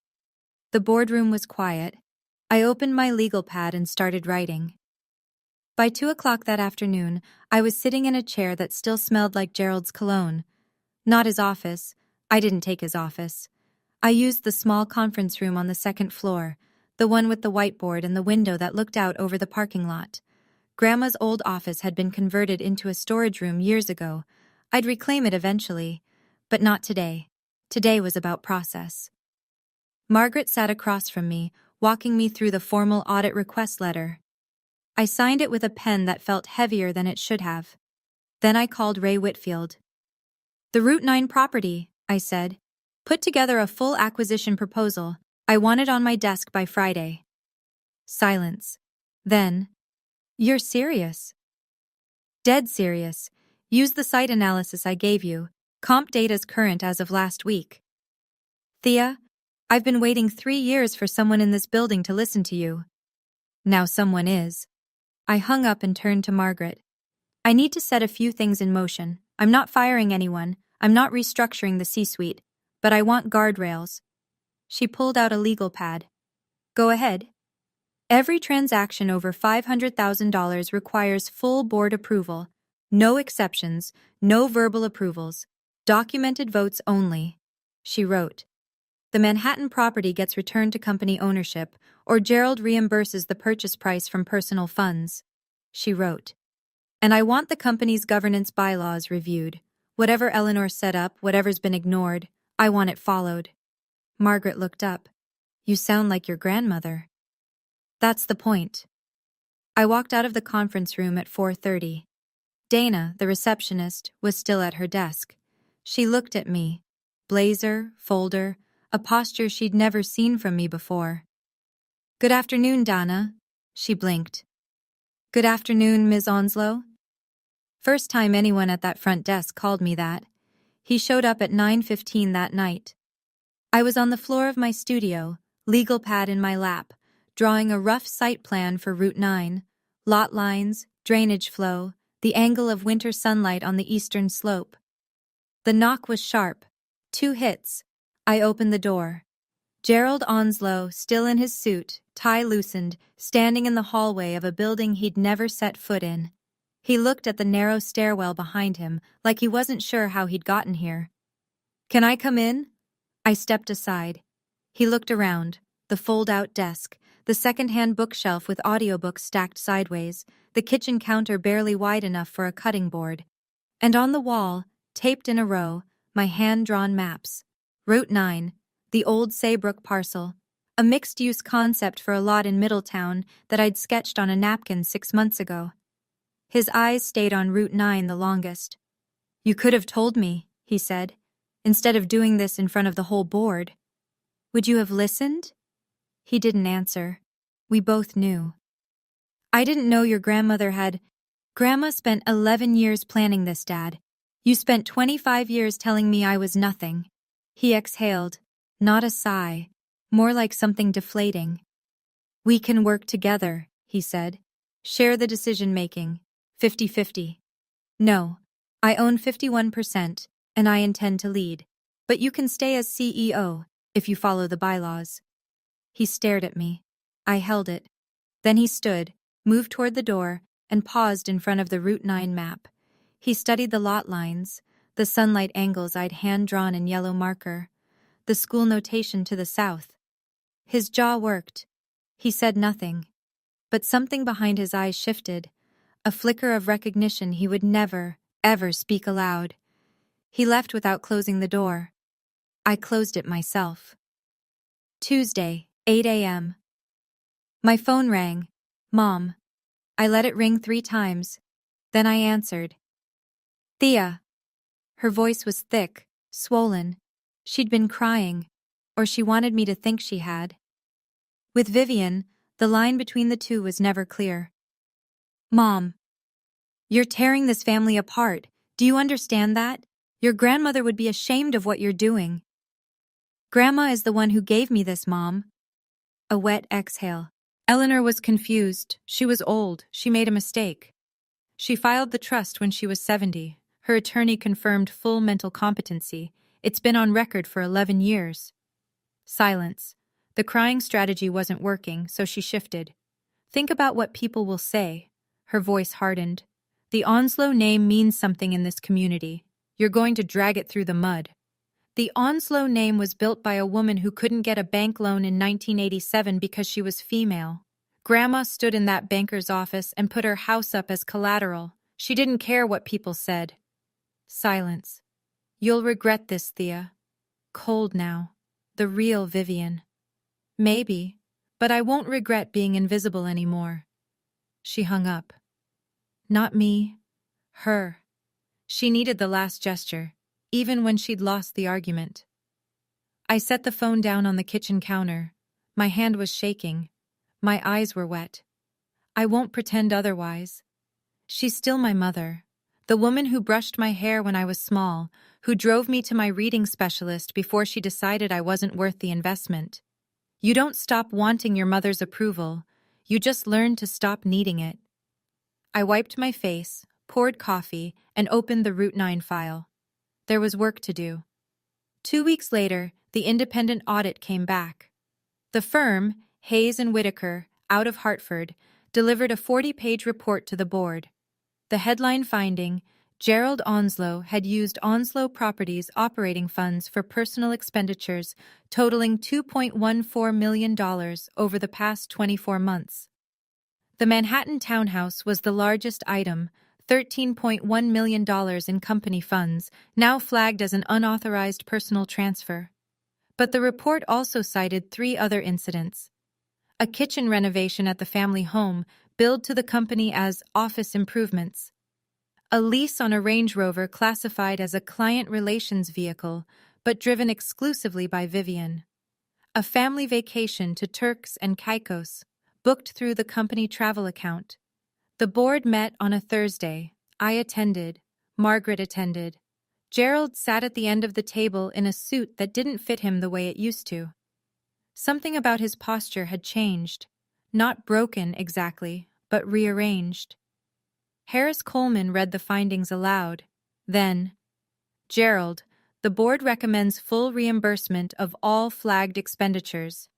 The boardroom was quiet. I opened my legal pad and started writing. By 2 o'clock that afternoon, I was sitting in a chair that still smelled like Gerald's cologne. Not his office. I didn't take his office. I used the small conference room on the second floor, the one with the whiteboard and the window that looked out over the parking lot. Grandma's old office had been converted into a storage room years ago. I'd reclaim it eventually, but not today. Today was about process. Margaret sat across from me, walking me through the formal audit request letter. I signed it with a pen that felt heavier than it should have. Then I called Ray Whitfield. The Route 9 property, I said. Put together a full acquisition proposal. I want it on my desk by Friday. Silence. Then, you're serious? Dead serious. Use the site analysis I gave you. Comp data's current as of last week. Thea, I've been waiting 3 years for someone in this building to listen to you. Now someone is. I hung up and turned to Margaret. I need to set a few things in motion. I'm not firing anyone. I'm not restructuring the C-suite. But I want guardrails. She pulled out a legal pad. Go ahead. Every transaction over $500,000 requires full board approval. No exceptions, no verbal approvals. Documented votes only. She wrote. The Manhattan property gets returned to company ownership, or Gerald reimburses the purchase price from personal funds. She wrote. And I want the company's governance bylaws reviewed. Whatever Eleanor set up, whatever's been ignored, I want it followed. Margaret looked up. You sound like your grandmother. That's the point. I walked out of the conference room at 4:30. Dana, the receptionist, was still at her desk. She looked at me. Blazer, folder, a posture she'd never seen from me before. Good afternoon, Dana. She blinked. Good afternoon, Ms. Onslow. First time anyone at that front desk called me that. He showed up at 9:15 that night. I was on the floor of my studio, legal pad in my lap, drawing a rough site plan for Route 9, lot lines, drainage flow, the angle of winter sunlight on the eastern slope. The knock was sharp. 2 hits. I opened the door. Gerald Onslow, still in his suit, tie loosened, standing in the hallway of a building he'd never set foot in. He looked at the narrow stairwell behind him, like he wasn't sure how he'd gotten here. Can I come in? I stepped aside. He looked around. The fold-out desk, the second-hand bookshelf with audiobooks stacked sideways, the kitchen counter barely wide enough for a cutting board. And on the wall, taped in a row, my hand-drawn maps. Route 9, the old Saybrook parcel, a mixed-use concept for a lot in Middletown that I'd sketched on a napkin 6 months ago. His eyes stayed on Route 9 the longest. You could have told me, he said, instead of doing this in front of the whole board. Would you have listened? He didn't answer. We both knew. I didn't know your grandmother had... Grandma spent 11 years planning this, Dad. You spent 25 years telling me I was nothing. He exhaled, not a sigh, more like something deflating. We can work together, he said. Share the decision-making, 50-50. No, I own 51%, and I intend to lead. But you can stay as CEO, if you follow the bylaws. He stared at me. I held it. Then he stood, moved toward the door, and paused in front of the Route 9 map. He studied the lot lines, the sunlight angles I'd hand-drawn in yellow marker, the school notation to the south. His jaw worked. He said nothing. But something behind his eyes shifted, a flicker of recognition he would never, ever speak aloud. He left without closing the door. I closed it myself. Tuesday, 8 a.m. My phone rang. Mom. I let it ring 3 times. Then I answered. Thea. Her voice was thick, swollen. She'd been crying, or she wanted me to think she had. With Vivian, the line between the two was never clear. Mom. You're tearing this family apart. Do you understand that? Your grandmother would be ashamed of what you're doing. Grandma is the one who gave me this, Mom. A wet exhale. Eleanor was confused. She was old. She made a mistake. She filed the trust when she was 70. Her attorney confirmed full mental competency. It's been on record for 11 years. Silence. The crying strategy wasn't working, so she shifted. Think about what people will say. Her voice hardened. The Onslow name means something in this community. You're going to drag it through the mud. The Onslow name was built by a woman who couldn't get a bank loan in 1987 because she was female. Grandma stood in that banker's office and put her house up as collateral. She didn't care what people said. Silence. You'll regret this, Thea. Cold now. The real Vivian. Maybe, but I won't regret being invisible anymore. She hung up. Not me. Her. She needed the last gesture, even when she'd lost the argument. I set the phone down on the kitchen counter. My hand was shaking. My eyes were wet. I won't pretend otherwise. She's still my mother. The woman who brushed my hair when I was small, who drove me to my reading specialist before she decided I wasn't worth the investment. You don't stop wanting your mother's approval. You just learn to stop needing it. I wiped my face, poured coffee, and opened the Route 9 file. There was work to do. 2 weeks later, the independent audit came back. The firm, Hayes and Whitaker, out of Hartford, delivered a 40-page report to the board. The headline finding, Gerald Onslow had used Onslow Properties operating funds for personal expenditures totaling $2.14 million over the past 24 months. The Manhattan townhouse was the largest item, $13.1 million in company funds, now flagged as an unauthorized personal transfer. But the report also cited 3 other incidents. A kitchen renovation at the family home, billed to the company as office improvements. A lease on a Range Rover classified as a client relations vehicle, but driven exclusively by Vivian. A family vacation to Turks and Caicos, booked through the company travel account. The board met on a Thursday. I attended. Margaret attended. Gerald sat at the end of the table in a suit that didn't fit him the way it used to. Something about his posture had changed. Not broken exactly, but rearranged. Harris Coleman read the findings aloud. Then, Gerald, the board recommends full reimbursement of all flagged expenditures.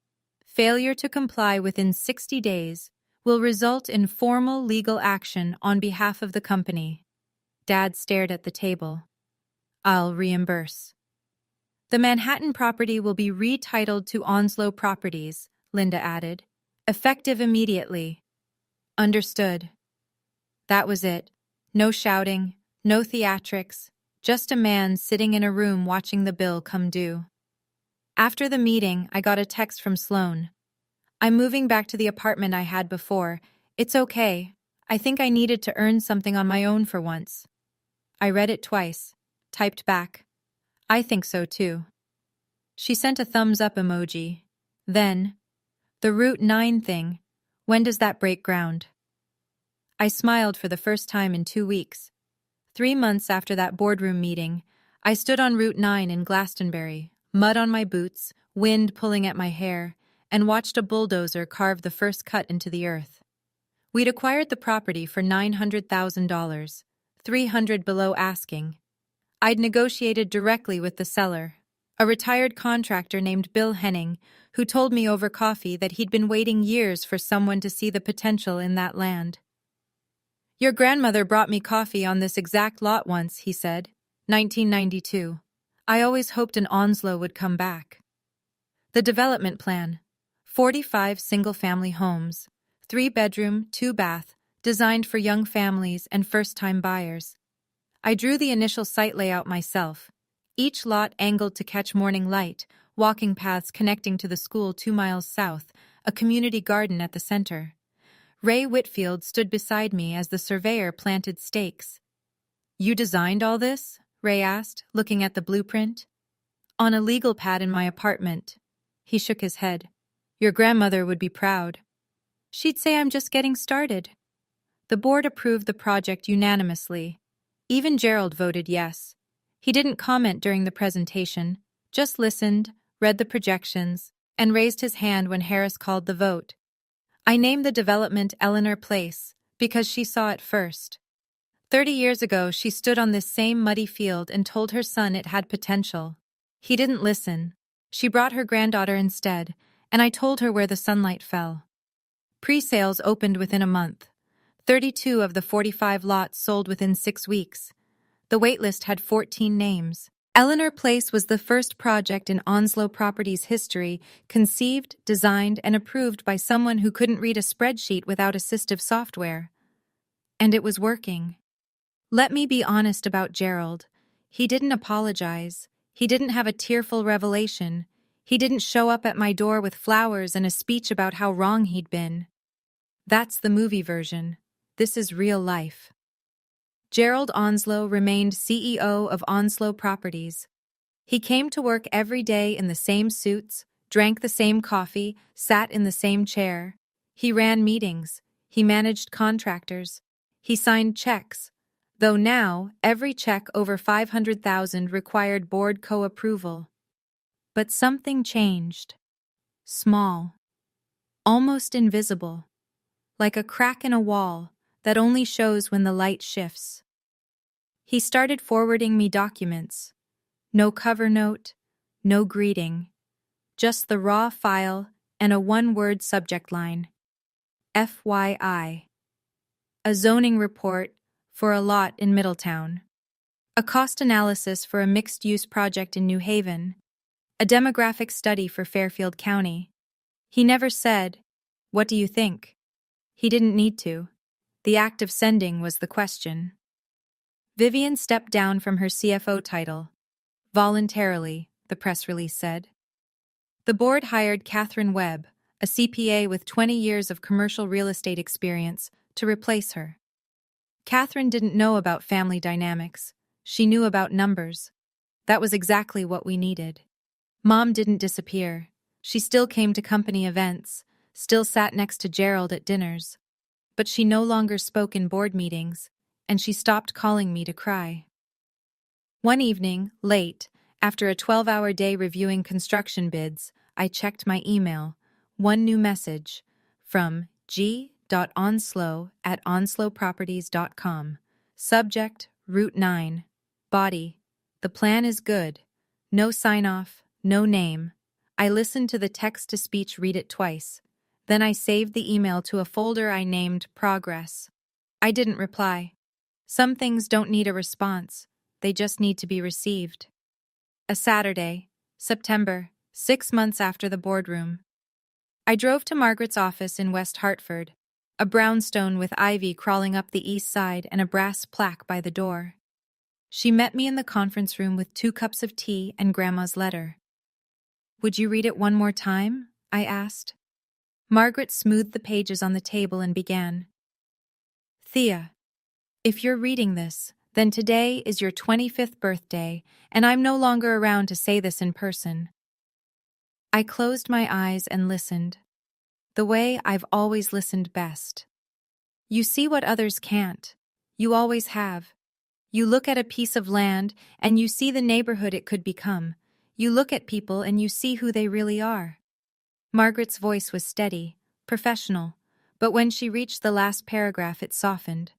Failure to comply within 60 days will result in formal legal action on behalf of the company. Dad stared at the table. I'll reimburse. The Manhattan property will be retitled to Onslow Properties, Linda added. Effective immediately. Understood. That was it. No shouting, no theatrics, just a man sitting in a room watching the bill come due. After the meeting, I got a text from Sloan. I'm moving back to the apartment I had before. It's okay. I think I needed to earn something on my own for once. I read it twice, typed back. I think so too. She sent a thumbs up emoji. Then, the Route 9 thing, when does that break ground? I smiled for the first time in 2 weeks. 3 months after that boardroom meeting, I stood on Route 9 in Glastonbury, mud on my boots, wind pulling at my hair, and watched a bulldozer carve the first cut into the earth. We'd acquired the property for $900,000, $300,000 below asking. I'd negotiated directly with the seller, a retired contractor named Bill Henning, who told me over coffee that he'd been waiting years for someone to see the potential in that land. Your grandmother brought me coffee on this exact lot once, he said. 1992. I always hoped an Onslow would come back. The development plan. 45 single-family homes, 3-bedroom, 2-bath, designed for young families and first-time buyers. I drew the initial site layout myself. Each lot angled to catch morning light, walking paths connecting to the school 2 miles south, a community garden at the center. Ray Whitfield stood beside me as the surveyor planted stakes. "You designed all this?" Ray asked, looking at the blueprint. "On a legal pad in my apartment." He shook his head. "Your grandmother would be proud. She'd say I'm just getting started." The board approved the project unanimously. Even Gerald voted yes. He didn't comment during the presentation, just listened, read the projections, and raised his hand when Harris called the vote. I named the development Eleanor Place because she saw it first. 30 years ago, she stood on this same muddy field and told her son it had potential. He didn't listen. She brought her granddaughter instead, and I told her where the sunlight fell. Pre-sales opened within a month. 32 of the 45 lots sold within 6 weeks. The waitlist had 14 names. Eleanor Place was the first project in Onslow Properties history conceived, designed, and approved by someone who couldn't read a spreadsheet without assistive software. And it was working. Let me be honest about Gerald. He didn't apologize. He didn't have a tearful revelation. He didn't show up at my door with flowers and a speech about how wrong he'd been. That's the movie version. This is real life. Gerald Onslow remained CEO of Onslow Properties. He came to work every day in the same suits, drank the same coffee, sat in the same chair. He ran meetings. He managed contractors. He signed checks. Though now, every check over $500,000 required board co-approval. But something changed. Small. Almost invisible. Like a crack in a wall that only shows when the light shifts. He started forwarding me documents. No cover note, no greeting. Just the raw file and a one-word subject line. FYI. A zoning report for a lot in Middletown. A cost analysis for a mixed-use project in New Haven. A demographic study for Fairfield County. He never said, "What do you think?" He didn't need to. The act of sending was the question. Vivian stepped down from her CFO title. Voluntarily, the press release said. The board hired Catherine Webb, a CPA with 20 years of commercial real estate experience, to replace her. Catherine didn't know about family dynamics. She knew about numbers. That was exactly what we needed. Mom didn't disappear. She still came to company events, still sat next to Gerald at dinners. But she no longer spoke in board meetings, and she stopped calling me to cry. One evening, late, after a 12-hour day reviewing construction bids, I checked my email. One new message from g.onslow@onslowproperties.com. Subject, Route 9. Body, the plan is good. No sign-off, no name. I listened to the text-to-speech, read it twice. Then I saved the email to a folder I named Progress. I didn't reply. Some things don't need a response. They just need to be received. A Saturday, September, 6 months after the boardroom. I drove to Margaret's office in West Hartford, a brownstone with ivy crawling up the east side and a brass plaque by the door. She met me in the conference room with 2 cups of tea and Grandma's letter. "Would you read it one more time?" I asked. Margaret smoothed the pages on the table and began. "Thea, if you're reading this, then today is your 25th birthday, and I'm no longer around to say this in person." I closed my eyes and listened. The way I've always listened best. You see what others can't. You always have. You look at a piece of land and you see the neighborhood it could become. You look at people and you see who they really are. Margaret's voice was steady, professional, but when she reached the last paragraph it softened.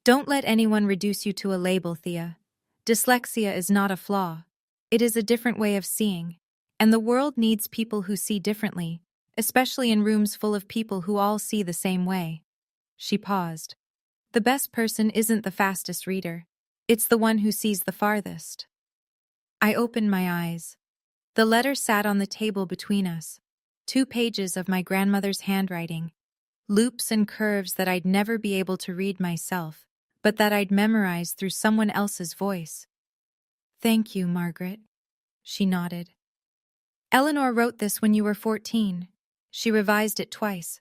"Don't let anyone reduce you to a label, Thea. Dyslexia is not a flaw. It is a different way of seeing, and the world needs people who see differently, especially in rooms full of people who all see the same way." She paused. "The best person isn't the fastest reader. It's the one who sees the farthest." I opened my eyes. The letter sat on the table between us. 2 pages of my grandmother's handwriting. Loops and curves that I'd never be able to read myself, but that I'd memorize through someone else's voice. Thank you, Margaret. She nodded. Eleanor wrote this when you were 14. She revised it twice.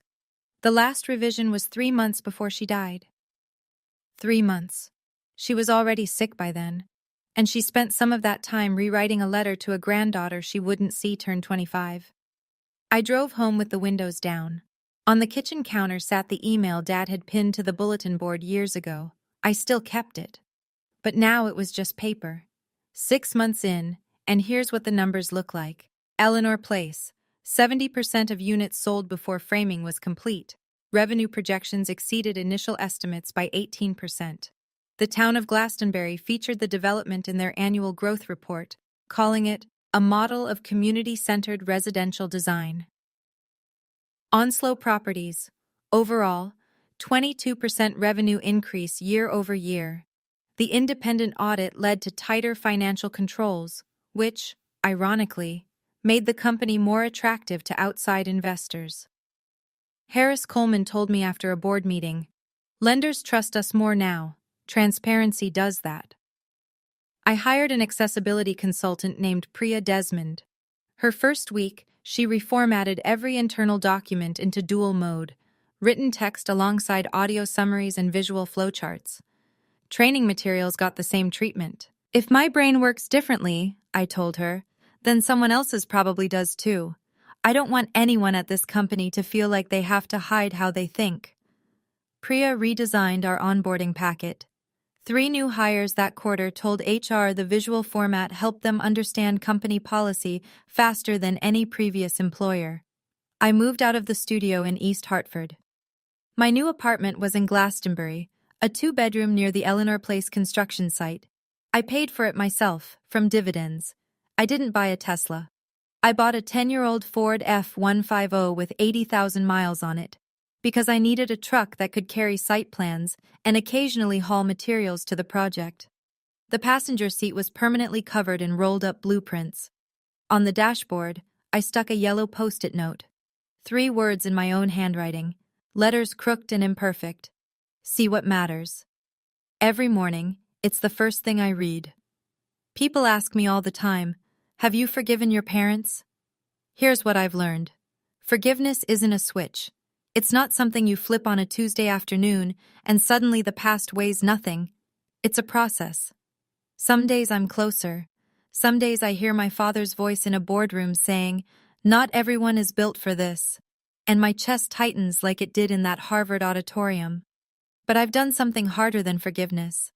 The last revision was 3 months before she died. 3 months. She was already sick by then, and she spent some of that time rewriting a letter to a granddaughter she wouldn't see turn 25. I drove home with the windows down. On the kitchen counter sat the email Dad had pinned to the bulletin board years ago. I still kept it. But now it was just paper. 6 months in, and here's what the numbers look like. Eleanor Place. 70% of units sold before framing was complete. Revenue projections exceeded initial estimates by 18%. The town of Glastonbury featured the development in their annual growth report, calling it a model of community-centered residential design. Onslow Properties. Overall, 22% revenue increase year over year. The independent audit led to tighter financial controls, which, ironically, made the company more attractive to outside investors. Harris Coleman told me after a board meeting, "Lenders trust us more now. Transparency does that." I hired an accessibility consultant named Priya Desmond. Her first week, she reformatted every internal document into dual mode, written text alongside audio summaries and visual flowcharts. Training materials got the same treatment. "If my brain works differently," I told her, "then someone else's probably does too. I don't want anyone at this company to feel like they have to hide how they think." Priya redesigned our onboarding packet. 3 new hires that quarter told HR the visual format helped them understand company policy faster than any previous employer. I moved out of the studio in East Hartford. My new apartment was in Glastonbury, a 2-bedroom near the Eleanor Place construction site. I paid for it myself, from dividends. I didn't buy a Tesla. I bought a 10-year-old Ford F-150 with 80,000 miles on it, because I needed a truck that could carry site plans and occasionally haul materials to the project. The passenger seat was permanently covered in rolled-up blueprints. On the dashboard, I stuck a yellow Post-it note. 3 words in my own handwriting, letters crooked and imperfect. See what matters. Every morning, it's the first thing I read. People ask me all the time, "Have you forgiven your parents?" Here's what I've learned. Forgiveness isn't a switch. It's not something you flip on a Tuesday afternoon and suddenly the past weighs nothing. It's a process. Some days I'm closer. Some days I hear my father's voice in a boardroom saying, "Not everyone is built for this." And my chest tightens like it did in that Harvard auditorium. But I've done something harder than forgiveness.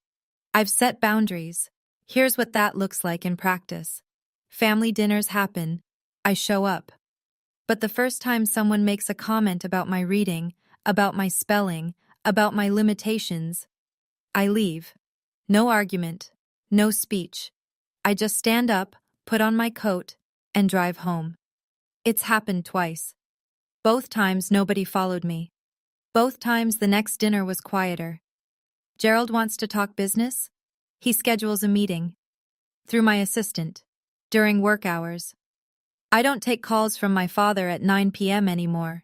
I've set boundaries. Here's what that looks like in practice. Family dinners happen. I show up. But the first time someone makes a comment about my reading, about my spelling, about my limitations, I leave. No argument. No speech. I just stand up, put on my coat, and drive home. It's happened twice. Both times nobody followed me. Both times the next dinner was quieter. Gerald wants to talk business? He schedules a meeting. Through my assistant. During work hours. I don't take calls from my father at 9 p.m. anymore.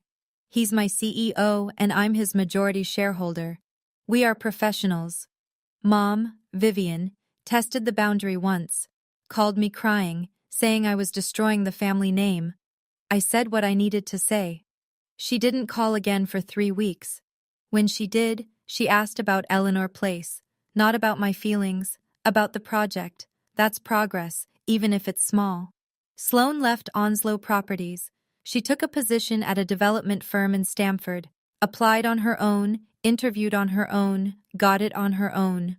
He's my CEO and I'm his majority shareholder. We are professionals. Mom, Vivian, tested the boundary once, called me crying, saying I was destroying the family name. I said what I needed to say. She didn't call again for 3 weeks. When she did, she asked about Eleanor Place, not about my feelings, about the project. That's progress, even if it's small. Sloan left Onslow Properties. She took a position at a development firm in Stamford, applied on her own, interviewed on her own, got it on her own.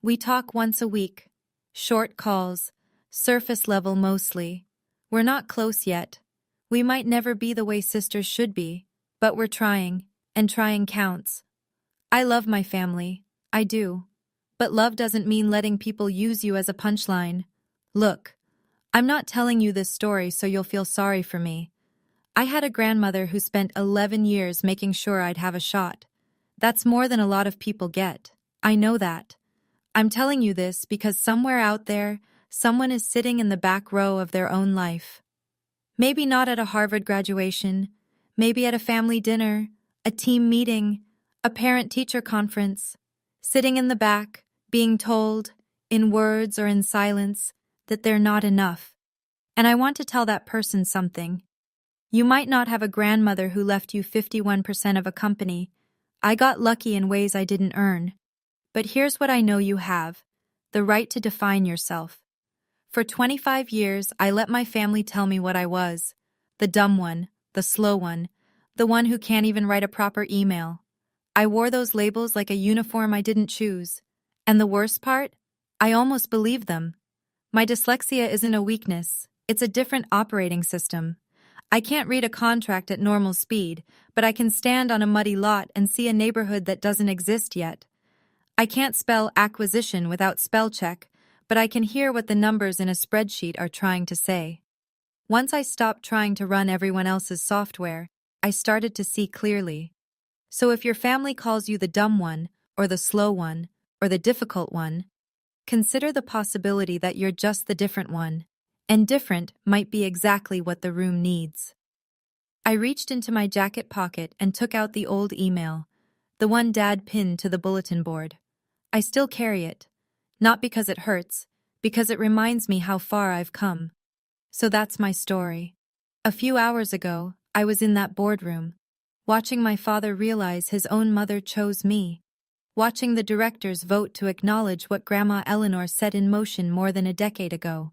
We talk once a week. Short calls, surface level mostly. We're not close yet. We might never be the way sisters should be, but we're trying, and trying counts. I love my family. I do. But love doesn't mean letting people use you as a punchline. Look, I'm not telling you this story so you'll feel sorry for me. I had a grandmother who spent 11 years making sure I'd have a shot. That's more than a lot of people get. I know that. I'm telling you this because somewhere out there, someone is sitting in the back row of their own life. Maybe not at a Harvard graduation, maybe at a family dinner, a team meeting, a parent-teacher conference, sitting in the back, being told, in words or in silence, that they're not enough. And I want to tell that person something. You might not have a grandmother who left you 51% of a company. I got lucky in ways I didn't earn. But here's what I know you have: the right to define yourself. For 25 years, I let my family tell me what I was: the dumb one, the slow one, the one who can't even write a proper email. I wore those labels like a uniform I didn't choose. And the worst part? I almost believed them. My dyslexia isn't a weakness, it's a different operating system. I can't read a contract at normal speed, but I can stand on a muddy lot and see a neighborhood that doesn't exist yet. I can't spell acquisition without spell check, but I can hear what the numbers in a spreadsheet are trying to say. Once I stopped trying to run everyone else's software, I started to see clearly. So if your family calls you the dumb one, or the slow one, or the difficult one, consider the possibility that you're just the different one, and different might be exactly what the room needs. I reached into my jacket pocket and took out the old email, the one Dad pinned to the bulletin board. I still carry it, not because it hurts, because it reminds me how far I've come. So that's my story. A few hours ago, I was in that boardroom, watching my father realize his own mother chose me, watching the directors vote to acknowledge what Grandma Eleanor set in motion more than a decade ago,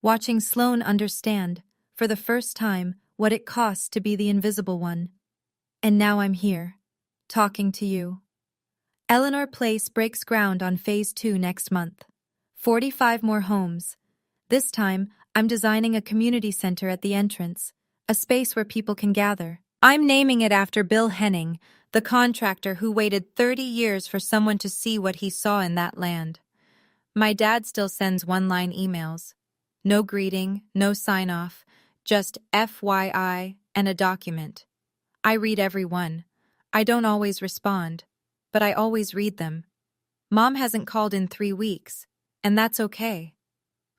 watching Sloane understand, for the first time, what it costs to be the invisible one. And now I'm here, talking to you. Eleanor Place breaks ground on Phase 2 next month. 45 more homes. This time, I'm designing a community center at the entrance, a space where people can gather. I'm naming it after Bill Henning, the contractor who waited 30 years for someone to see what he saw in that land. My dad still sends one-line emails. No greeting, no sign-off, just FYI and a document. I read every one. I don't always respond, but I always read them. Mom hasn't called in 3 weeks, and that's okay.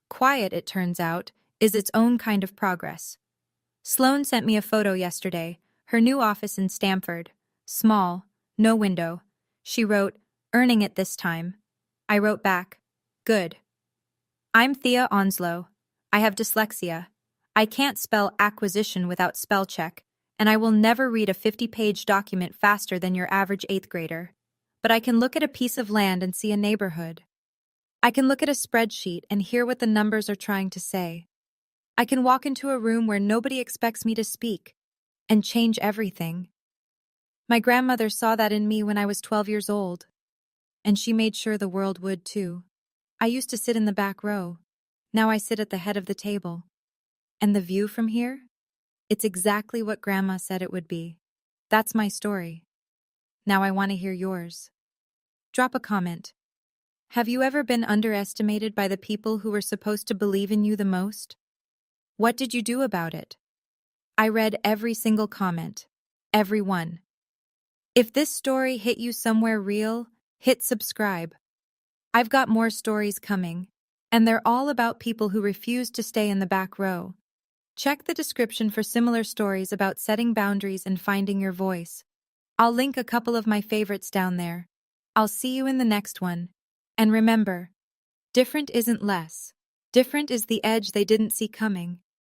Quiet, it turns out, is its own kind of progress. Sloane sent me a photo yesterday, her new office in Stamford. Small, no window. She wrote, "Earning it this time." I wrote back, "Good." I'm Thea Onslow. I have dyslexia. I can't spell acquisition without spell check, and I will never read a 50-page document faster than your average 8th grader. But I can look at a piece of land and see a neighborhood. I can look at a spreadsheet and hear what the numbers are trying to say. I can walk into a room where nobody expects me to speak and change everything. My grandmother saw that in me when I was 12 years old, and she made sure the world would too. I used to sit in the back row. Now I sit at the head of the table. And the view from here? It's exactly what Grandma said it would be. That's my story. Now I want to hear yours. Drop a comment. Have you ever been underestimated by the people who were supposed to believe in you the most? What did you do about it? I read every single comment. Every one. If this story hit you somewhere real, hit subscribe. I've got more stories coming, and they're all about people who refuse to stay in the back row. Check the description for similar stories about setting boundaries and finding your voice. I'll link a couple of my favorites down there. I'll see you in the next one. And remember, different isn't less. Different is the edge they didn't see coming.